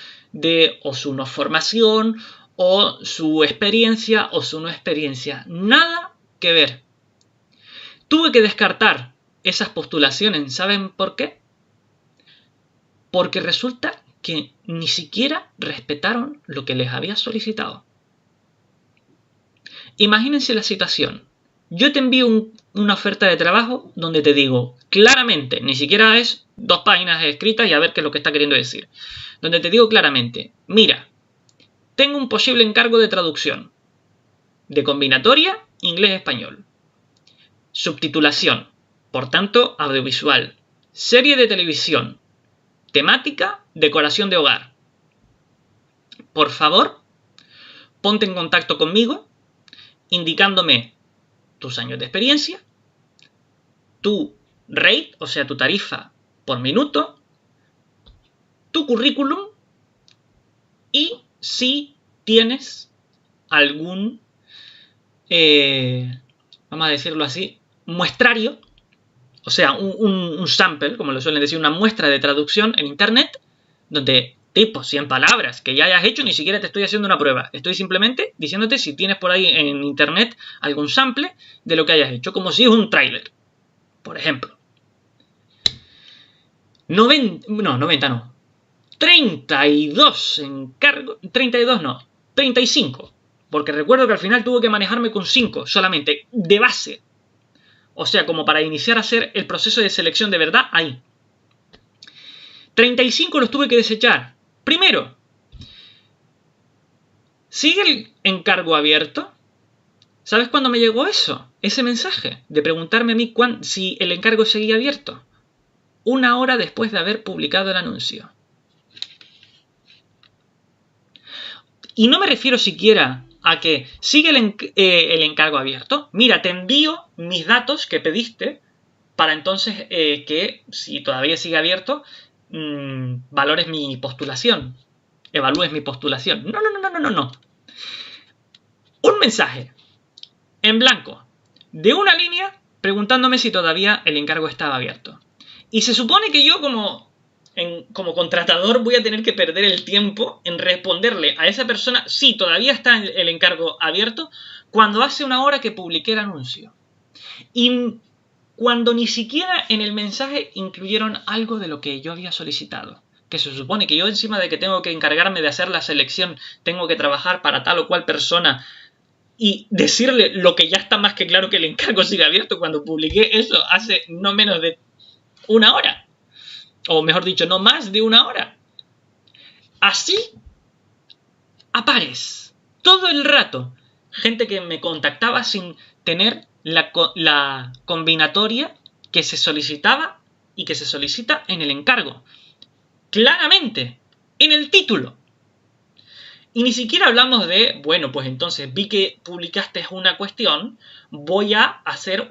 o su no formación, o su experiencia o su no experiencia. Nada que ver. Tuve que descartar esas postulaciones. ¿Saben por qué? Porque resulta que ni siquiera respetaron lo que les había solicitado. Imagínense la situación. Yo te envío una oferta de trabajo donde te digo claramente, ni siquiera es 2 páginas escritas y a ver qué es lo que está queriendo decir, donde te digo claramente, mira, tengo un posible encargo de traducción, de combinatoria inglés-español, subtitulación, por tanto audiovisual, serie de televisión, temática, decoración de hogar. Por favor, ponte en contacto conmigo indicándome tus años de experiencia, tu rate, o sea, tu tarifa por minuto, tu currículum y si tienes algún, vamos a decirlo así, muestrario, o sea, un sample, como lo suelen decir, una muestra de traducción en internet, donde tipo 100 palabras que ya hayas hecho, ni siquiera te estoy haciendo una prueba, estoy simplemente diciéndote si tienes por ahí en internet algún sample de lo que hayas hecho, como si es un tráiler, por ejemplo. 32 encargos, 32 no, 35, porque recuerdo que al final tuve que manejarme con 5 solamente, de base. O sea, como para iniciar a hacer el proceso de selección de verdad ahí. 35 los tuve que desechar. Primero, ¿sigue el encargo abierto? ¿Sabes cuándo me llegó eso? Ese mensaje de preguntarme a mí si el encargo seguía abierto. 1 hora después de haber publicado el anuncio. Y no me refiero siquiera a que sigue el encargo abierto. Mira, te envío mis datos que pediste para entonces que, si todavía sigue abierto, valores mi postulación. Evalúes mi postulación. No. Un mensaje en blanco de una línea preguntándome si todavía el encargo estaba abierto. Y se supone que yo como contratador voy a tener que perder el tiempo en responderle a esa persona si todavía está el encargo abierto cuando hace 1 hora que publiqué el anuncio. Y cuando ni siquiera en el mensaje incluyeron algo de lo que yo había solicitado. Que se supone que yo, encima de que tengo que encargarme de hacer la selección, tengo que trabajar para tal o cual persona y decirle lo que ya está más que claro, que el encargo sigue abierto, cuando publiqué eso hace no menos de 1 hora. O mejor dicho, no más de 1 hora. Así, a pares, todo el rato, gente que me contactaba sin tener la combinatoria que se solicitaba y que se solicita en el encargo. Claramente, en el título. Y ni siquiera hablamos de, bueno, pues entonces vi que publicaste una cuestión, voy a hacer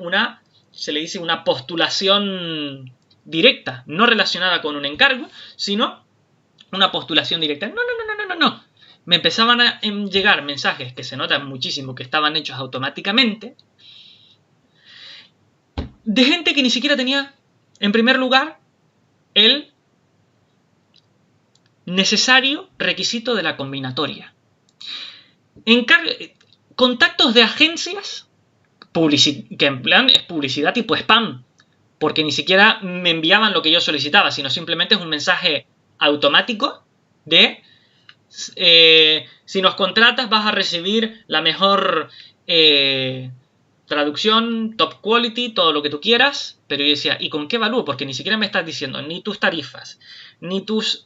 se le dice una postulación directa, no relacionada con un encargo, sino una postulación directa. No. Me empezaban a llegar mensajes que se notan muchísimo que estaban hechos automáticamente, de gente que ni siquiera tenía, en primer lugar, el necesario requisito de la combinatoria. Contactos de agencias que en plan es publicidad tipo spam, porque ni siquiera me enviaban lo que yo solicitaba, sino simplemente es un mensaje automático de si nos contratas vas a recibir la mejor traducción, top quality, todo lo que tú quieras. Pero yo decía, ¿y con qué evalúo? Porque ni siquiera me estás diciendo ni tus tarifas, ni tus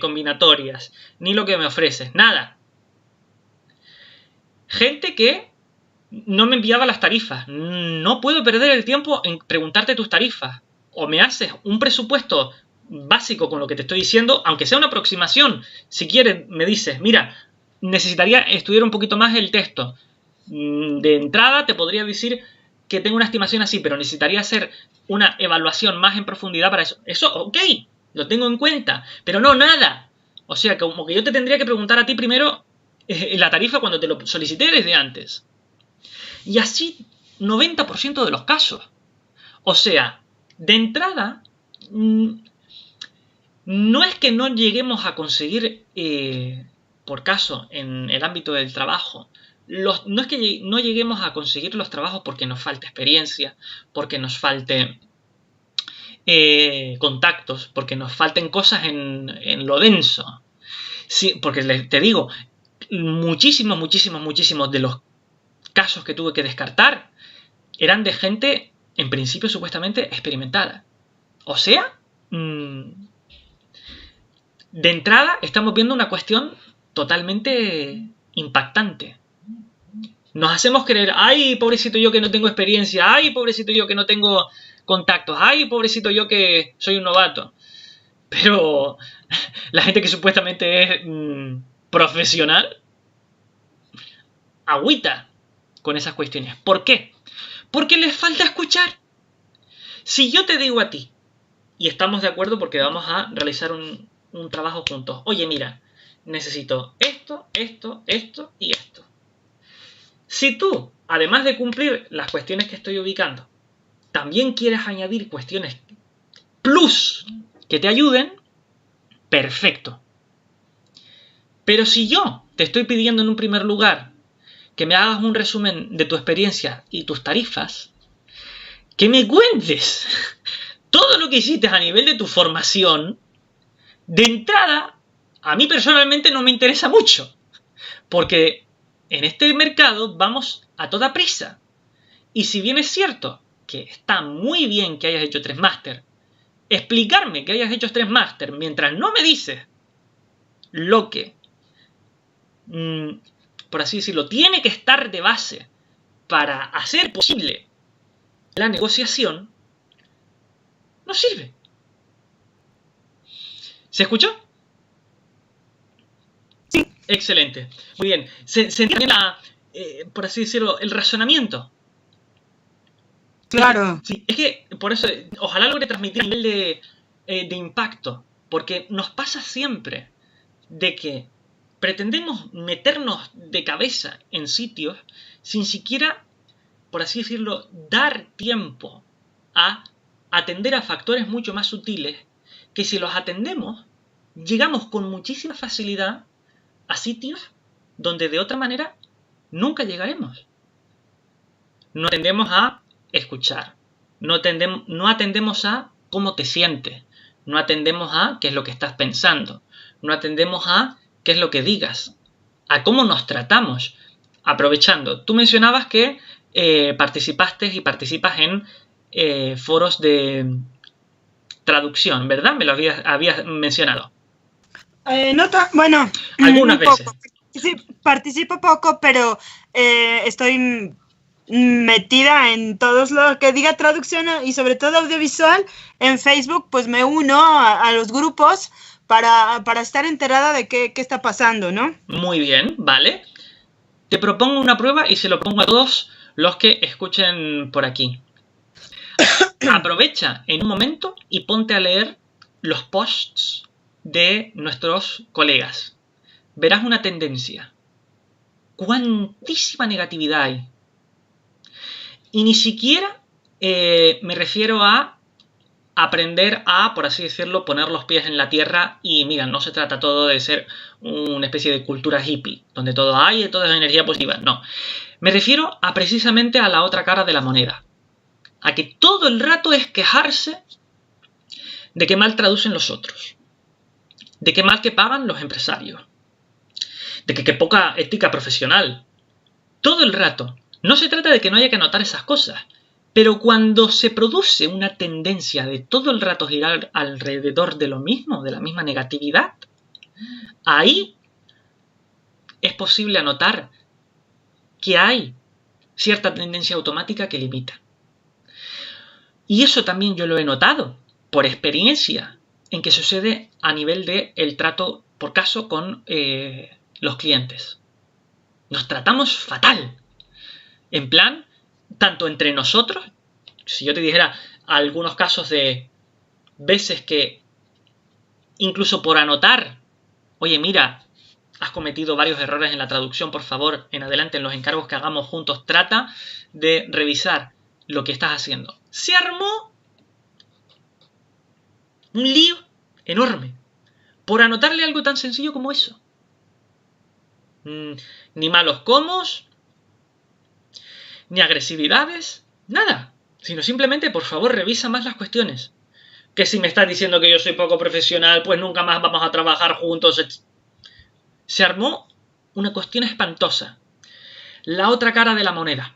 combinatorias, ni lo que me ofreces, nada. Gente que no me enviaba las tarifas. No puedo perder el tiempo en preguntarte tus tarifas. O me haces un presupuesto básico con lo que te estoy diciendo, aunque sea una aproximación. Si quieres, me dices, mira, necesitaría estudiar un poquito más el texto. De entrada te podría decir que tengo una estimación así, pero necesitaría hacer una evaluación más en profundidad para eso. Eso, ok, lo tengo en cuenta, pero no nada. O sea, como que yo te tendría que preguntar a ti primero la tarifa cuando te lo solicité desde antes. Y así 90% de los casos. O sea, de entrada, no es que no lleguemos a conseguir, por caso, en el ámbito del trabajo, no es que no lleguemos a conseguir los trabajos porque nos falte experiencia, porque nos falte contactos, porque nos falten cosas en lo denso. Sí, porque te digo, muchísimos de los casos que tuve que descartar eran de gente, en principio, supuestamente experimentada. O sea, de entrada estamos viendo una cuestión totalmente impactante. Nos hacemos creer, ay, pobrecito yo que no tengo experiencia, ay, pobrecito yo que no tengo contactos, ay, pobrecito yo que soy un novato. Pero la gente que supuestamente es profesional, agüita con esas cuestiones. ¿Por qué? Porque les falta escuchar. Si yo te digo a ti, y estamos de acuerdo porque vamos a realizar un trabajo juntos, oye, mira, necesito esto, esto, esto y esto. Si tú, además de cumplir las cuestiones que estoy ubicando, también quieres añadir cuestiones plus que te ayuden, perfecto. Pero si yo te estoy pidiendo en un primer lugar que me hagas un resumen de tu experiencia y tus tarifas, que me cuentes todo lo que hiciste a nivel de tu formación, de entrada, a mí personalmente no me interesa mucho, porque en este mercado vamos a toda prisa. Y si bien es cierto que está muy bien que hayas hecho 3 máster, explicarme que hayas hecho 3 máster mientras no me dices lo que, por así decirlo, tiene que estar de base para hacer posible la negociación, no sirve. ¿Se escuchó? Sí. Excelente. Muy bien. Se entiende por así decirlo, el razonamiento. Claro. Sí, es que por eso, ojalá logre transmitir un nivel de impacto, porque nos pasa siempre de que pretendemos meternos de cabeza en sitios sin siquiera, por así decirlo, dar tiempo a atender a factores mucho más sutiles que si los atendemos, llegamos con muchísima facilidad a sitios donde de otra manera nunca llegaremos. No atendemos a escuchar, no atendemos a cómo te sientes, no atendemos a qué es lo que estás pensando, no atendemos a qué es lo que digas, a cómo nos tratamos. Aprovechando, tú mencionabas que participaste y participas en foros de traducción, ¿verdad? Me lo habías mencionado. Bueno, algunas veces. Poco. Sí, participo poco, pero estoy metida en todo lo que diga traducción y sobre todo audiovisual. En Facebook, pues me uno a los grupos para estar enterada de qué está pasando, ¿no? Muy bien, vale. Te propongo una prueba y se lo pongo a todos los que escuchen por aquí. Aprovecha en un momento y ponte a leer los posts de nuestros colegas. Verás una tendencia. ¿Cuántísima negatividad hay? Y ni siquiera me refiero a aprender a, por así decirlo, poner los pies en la tierra y mira, no se trata todo de ser una especie de cultura hippie, donde todo hay y todo es energía positiva, no. Me refiero a precisamente a la otra cara de la moneda, a que todo el rato es quejarse de qué mal traducen los otros, de qué mal que pagan los empresarios, de que qué poca ética profesional. Todo el rato. No se trata de que no haya que notar esas cosas, pero cuando se produce una tendencia de todo el rato girar alrededor de lo mismo, de la misma negatividad, ahí es posible anotar que hay cierta tendencia automática que limita. Y eso también yo lo he notado por experiencia en que sucede a nivel del trato por caso con los clientes. Nos tratamos fatal. En plan, tanto entre nosotros, si yo te dijera algunos casos de veces que incluso por anotar, oye, mira, has cometido varios errores en la traducción, por favor, en adelante en los encargos que hagamos juntos, trata de revisar lo que estás haciendo. Se armó un lío enorme por anotarle algo tan sencillo como eso. Ni malos comos, ni agresividades, nada. Sino simplemente, por favor, revisa más las cuestiones. Que si me estás diciendo que yo soy poco profesional, pues nunca más vamos a trabajar juntos. Se armó una cuestión espantosa. La otra cara de la moneda,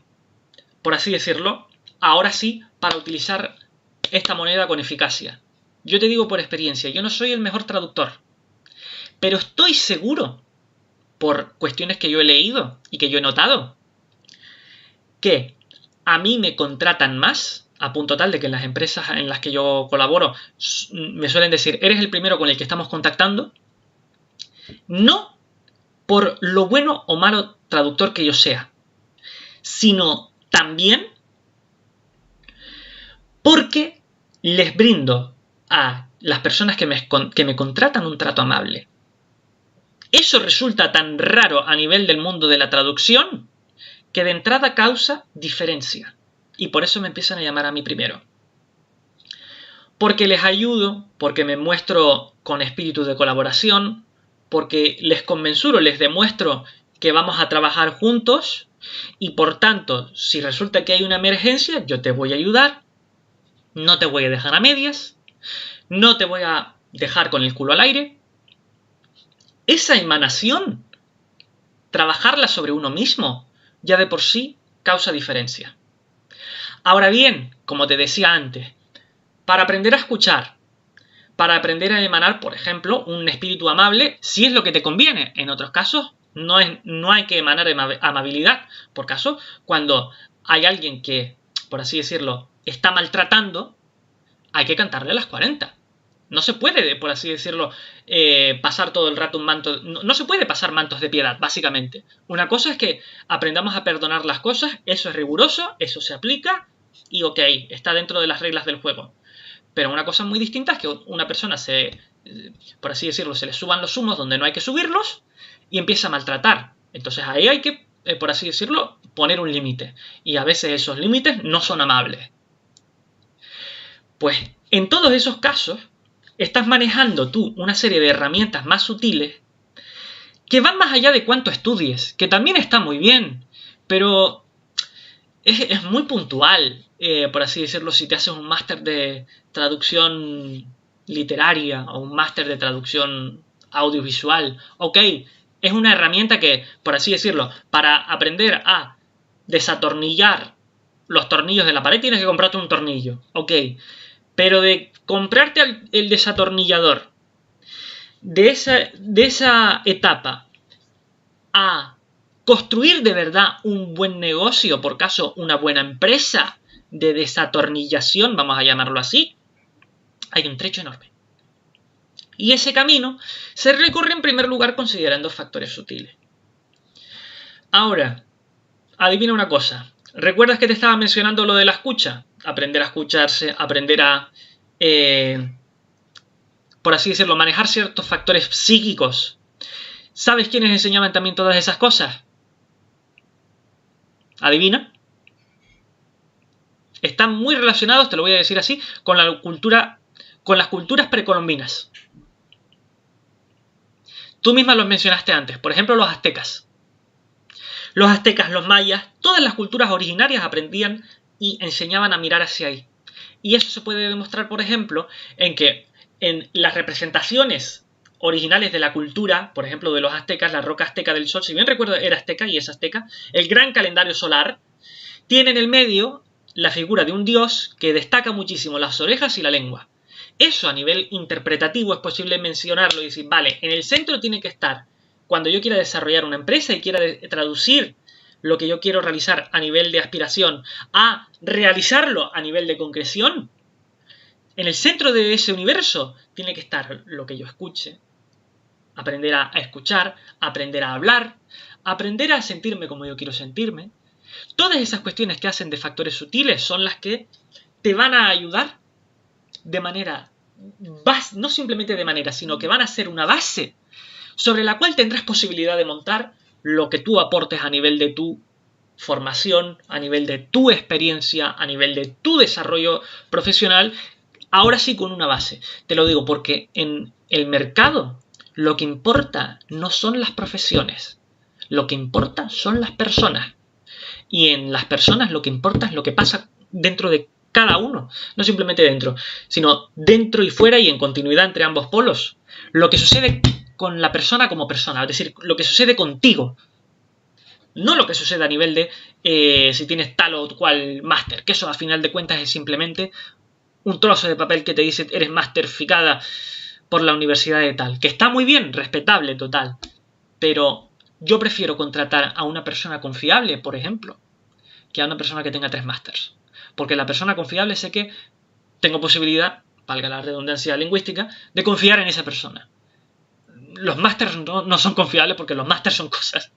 por así decirlo, ahora sí, para utilizar esta moneda con eficacia. Yo te digo por experiencia, yo no soy el mejor traductor, pero estoy seguro, por cuestiones que yo he leído y que yo he notado, que a mí me contratan más, a punto tal de que en las empresas en las que yo colaboro me suelen decir, eres el primero con el que estamos contactando, no por lo bueno o malo traductor que yo sea, sino también porque les brindo a las personas que me contratan un trato amable. Eso resulta tan raro a nivel del mundo de la traducción que de entrada causa diferencia. Y por eso me empiezan a llamar a mí primero. Porque les ayudo, porque me muestro con espíritu de colaboración, porque les conmensuro, les demuestro que vamos a trabajar juntos y por tanto, si resulta que hay una emergencia, yo te voy a ayudar, no te voy a dejar a medias, no te voy a dejar con el culo al aire. Esa emanación, trabajarla sobre uno mismo, ya de por sí causa diferencia. Ahora bien, como te decía antes, para aprender a escuchar, para aprender a emanar, por ejemplo, un espíritu amable, si es lo que te conviene. En otros casos, no hay que emanar amabilidad. Por caso, cuando hay alguien que, por así decirlo, está maltratando, hay que cantarle a las 40. No se puede, por así decirlo, pasar todo el rato un manto. No se puede pasar mantos de piedad, básicamente. Una cosa es que aprendamos a perdonar las cosas, eso es riguroso, eso se aplica y ok, está dentro de las reglas del juego. Pero una cosa muy distinta es que una persona por así decirlo, se le suban los humos donde no hay que subirlos y empieza a maltratar. Entonces ahí hay que, por así decirlo, poner un límite. Y a veces esos límites no son amables. Pues en todos esos casos, estás manejando tú una serie de herramientas más sutiles que van más allá de cuánto estudies, que también está muy bien, pero es muy puntual, por así decirlo, si te haces un máster de traducción literaria o un máster de traducción audiovisual. Ok, es una herramienta que, por así decirlo, para aprender a desatornillar los tornillos de la pared tienes que comprarte un tornillo. Ok, pero de comprarte el desatornillador de esa etapa a construir de verdad un buen negocio, por caso una buena empresa de desatornillación, vamos a llamarlo así, hay un trecho enorme. Y ese camino se recorre en primer lugar considerando factores sutiles. Ahora, adivina una cosa. ¿Recuerdas que te estaba mencionando lo de la escucha? Aprender a escucharse, aprender a, por así decirlo, manejar ciertos factores psíquicos. ¿Sabes quiénes enseñaban también todas esas cosas? ¿Adivina? están muy relacionados, te lo voy a decir así, con las culturas precolombinas. Tú misma los mencionaste antes, por ejemplo los aztecas. Los aztecas, los mayas, todas las culturas originarias aprendían y enseñaban a mirar hacia ahí. Y eso se puede demostrar, por ejemplo, en que en las representaciones originales de la cultura, por ejemplo de los aztecas, la roca azteca del sol, si bien recuerdo era azteca y es azteca, el gran calendario solar, tiene en el medio la figura de un dios que destaca muchísimo las orejas y la lengua. Eso a nivel interpretativo es posible mencionarlo y decir, vale, en el centro tiene que estar, cuando yo quiera desarrollar una empresa y quiera traducir lo que yo quiero realizar a nivel de aspiración a realizarlo a nivel de concreción, en el centro de ese universo tiene que estar lo que yo escuche, aprender a escuchar, aprender a hablar, aprender a sentirme como yo quiero sentirme. Todas esas cuestiones que hacen de factores sutiles son las que te van a ayudar de manera, no simplemente de manera, sino que van a ser una base sobre la cual tendrás posibilidad de montar lo que tú aportes a nivel de tu formación, a nivel de tu experiencia, a nivel de tu desarrollo profesional, ahora sí con una base. Te lo digo porque en el mercado lo que importa no son las profesiones, lo que importa son las personas. Y en las personas lo que importa es lo que pasa dentro de cada uno, no simplemente dentro, sino dentro y fuera y en continuidad entre ambos polos. Lo que sucede con la persona como persona, es decir, lo que sucede contigo, no lo que sucede a nivel de si tienes tal o cual máster, que eso a final de cuentas es simplemente un trozo de papel que te dice eres masterficada por la universidad de tal, que está muy bien, respetable, total, pero yo prefiero contratar a una persona confiable, por ejemplo, que a una persona que tenga 3 másters. Porque la persona confiable sé que tengo posibilidad, valga la redundancia lingüística, de confiar en esa persona. Los másters no son confiables porque los másters son cosas.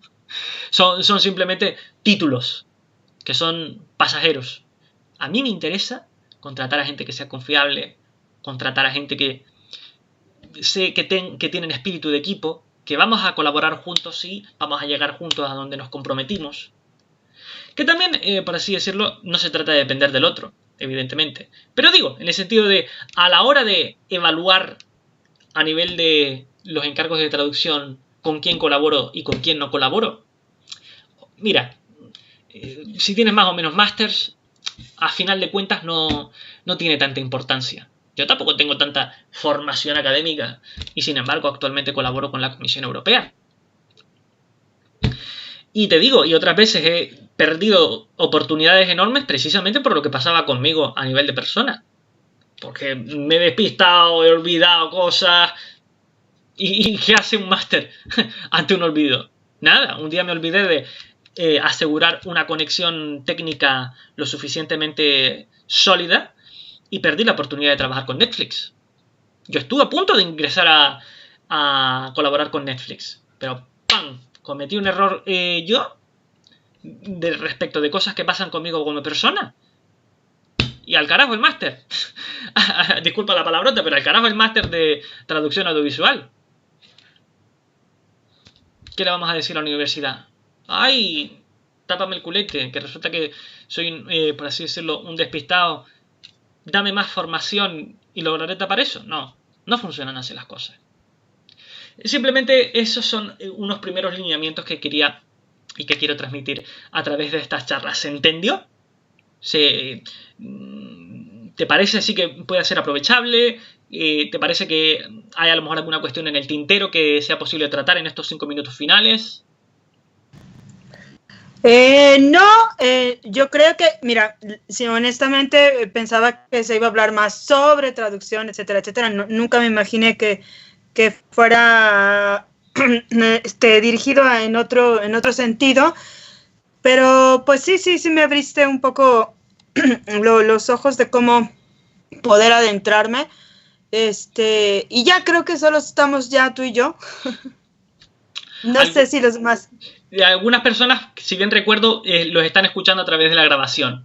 Son simplemente títulos, que son pasajeros. A mí me interesa contratar a gente que sea confiable, contratar a gente que sé que tienen espíritu de equipo, que vamos a colaborar juntos y vamos a llegar juntos a donde nos comprometimos. Que también, por así decirlo, no se trata de depender del otro, evidentemente. Pero digo, en el sentido de, a la hora de evaluar a nivel de los encargos de traducción con quién colaboro y con quién no colaboro, mira, si tienes más o menos másters, a final de cuentas no tiene tanta importancia. Yo tampoco tengo tanta formación académica y sin embargo actualmente colaboro con la Comisión Europea. Y te digo, y otras veces he perdido oportunidades enormes precisamente por lo que pasaba conmigo a nivel de persona. Porque me he despistado, he olvidado cosas. ¿Y qué hace un máster ante un olvido? Nada, un día me olvidé de asegurar una conexión técnica lo suficientemente sólida y perdí la oportunidad de trabajar con Netflix. Yo estuve a punto de ingresar a colaborar con Netflix, pero ¡pam! Cometí un error yo respecto de cosas que pasan conmigo como persona. Y al carajo el máster. Disculpa la palabrota, pero al carajo el máster de traducción audiovisual. ¿Qué le vamos a decir a la universidad? ¡Ay! Tápame el culete, que resulta que soy, por así decirlo, un despistado. Dame más formación y lograré tapar eso. No funcionan así las cosas. Simplemente esos son unos primeros lineamientos que quería y que quiero transmitir a través de estas charlas. ¿Se entendió? ¿Te parece así que puede ser aprovechable? ¿Te parece que hay a lo mejor alguna cuestión en el tintero que sea posible tratar en estos 5 minutos finales? Yo creo que, mira, si honestamente pensaba que se iba a hablar más sobre traducción, etcétera, etcétera. Nunca me imaginé que fuera dirigido en otro sentido, pero pues sí me abriste un poco los ojos de cómo poder adentrarme, y ya creo que solo estamos ya tú y yo. No sé si los demás. Algunas personas, si bien recuerdo, los están escuchando a través de la grabación.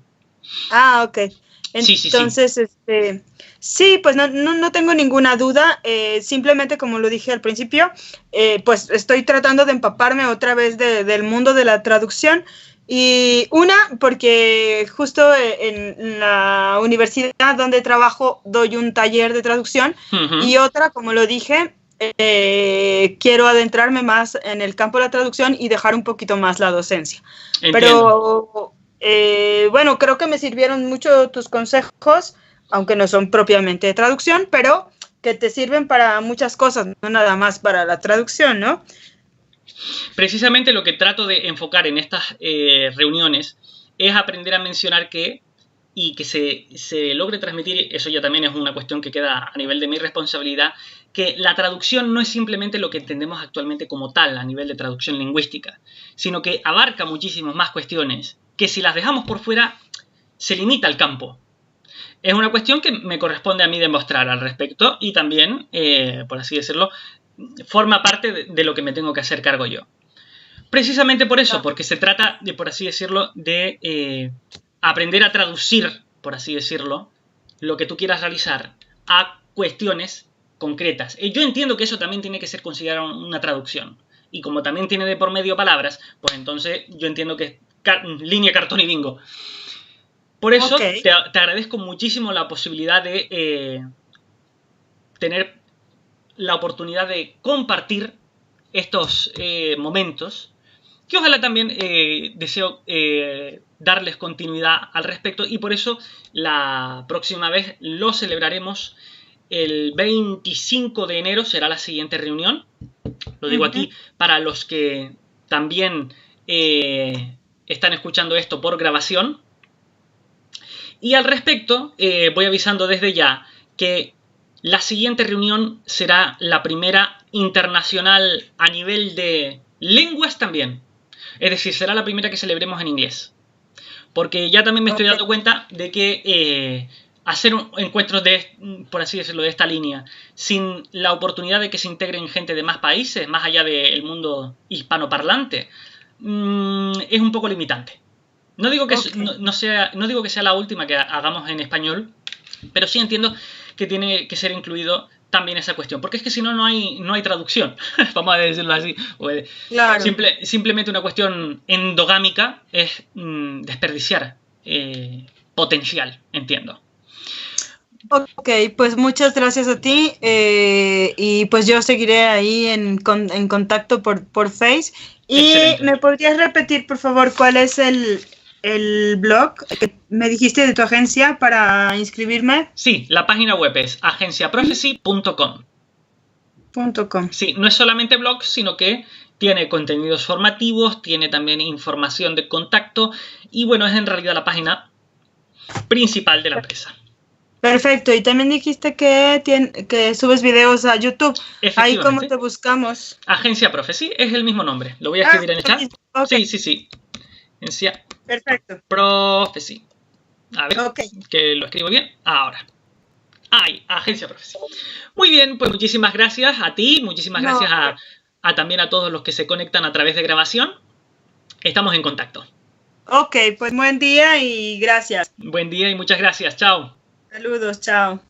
Ah, ok. Entonces, sí, pues no tengo ninguna duda. Simplemente, como lo dije al principio, pues estoy tratando de empaparme otra vez del mundo de la traducción Y una, porque justo en la universidad donde trabajo doy un taller de traducción. Y otra, como lo dije, quiero adentrarme más en el campo de la traducción y dejar un poquito más la docencia. Entiendo. Pero bueno, creo que me sirvieron mucho tus consejos, aunque no son propiamente de traducción, pero que te sirven para muchas cosas, no nada más para la traducción, ¿no? Precisamente lo que trato de enfocar en estas reuniones es aprender a mencionar y que se logre transmitir, eso ya también es una cuestión que queda a nivel de mi responsabilidad, que la traducción no es simplemente lo que entendemos actualmente como tal a nivel de traducción lingüística, sino que abarca muchísimas más cuestiones que si las dejamos por fuera se limita el campo. Es una cuestión que me corresponde a mí demostrar al respecto y también, por así decirlo, forma parte de lo que me tengo que hacer cargo yo. Precisamente por eso, porque se trata de, por así decirlo, de aprender a traducir, por así decirlo, lo que tú quieras realizar a cuestiones concretas. Yo entiendo que eso también tiene que ser considerado una traducción. Y como también tiene de por medio palabras, pues entonces yo entiendo que es línea, cartón y bingo. Por eso te agradezco muchísimo la posibilidad de tener la oportunidad de compartir estos momentos, que ojalá también deseo darles continuidad al respecto, y por eso la próxima vez lo celebraremos el 25 de enero, será la siguiente reunión. Lo digo aquí para los que también están escuchando esto por grabación. Y al respecto, voy avisando desde ya que la siguiente reunión será la primera internacional a nivel de lenguas también. Es decir, será la primera que celebremos en inglés. Porque ya también me estoy dando cuenta de que hacer encuentros por así decirlo, de esta línea, sin la oportunidad de que se integren gente de más países, más allá del mundo hispanoparlante, es un poco limitante. No digo que, no digo que sea la última que hagamos en español, pero sí entiendo que tiene que ser incluido también esa cuestión, porque es que si no, no hay traducción, vamos a decirlo así. Claro. Simplemente una cuestión endogámica es desperdiciar potencial, entiendo. Ok, pues muchas gracias a ti y pues yo seguiré ahí en contacto por Face. Y excelente. ¿Me podrías repetir, por favor, cuál es el blog que me dijiste de tu agencia para inscribirme? Sí, la página web es agenciaprophecy.com. Sí, no es solamente blog, sino que tiene contenidos formativos, tiene también información de contacto y bueno, es en realidad la página principal de la empresa. Perfecto, y también dijiste que subes videos a YouTube. Ahí, ¿cómo te buscamos? Agencia Prophecy, es el mismo nombre. Lo voy a escribir en el chat. Okay. Sí. Agencia Prophecy. A ver, que lo escribo bien. Ahora. Agencia Prophecy. Muy bien, pues muchísimas gracias a ti, muchísimas gracias también a todos los que se conectan a través de grabación. Estamos en contacto. Ok, pues buen día y gracias. Buen día y muchas gracias. Chao. Saludos, chao.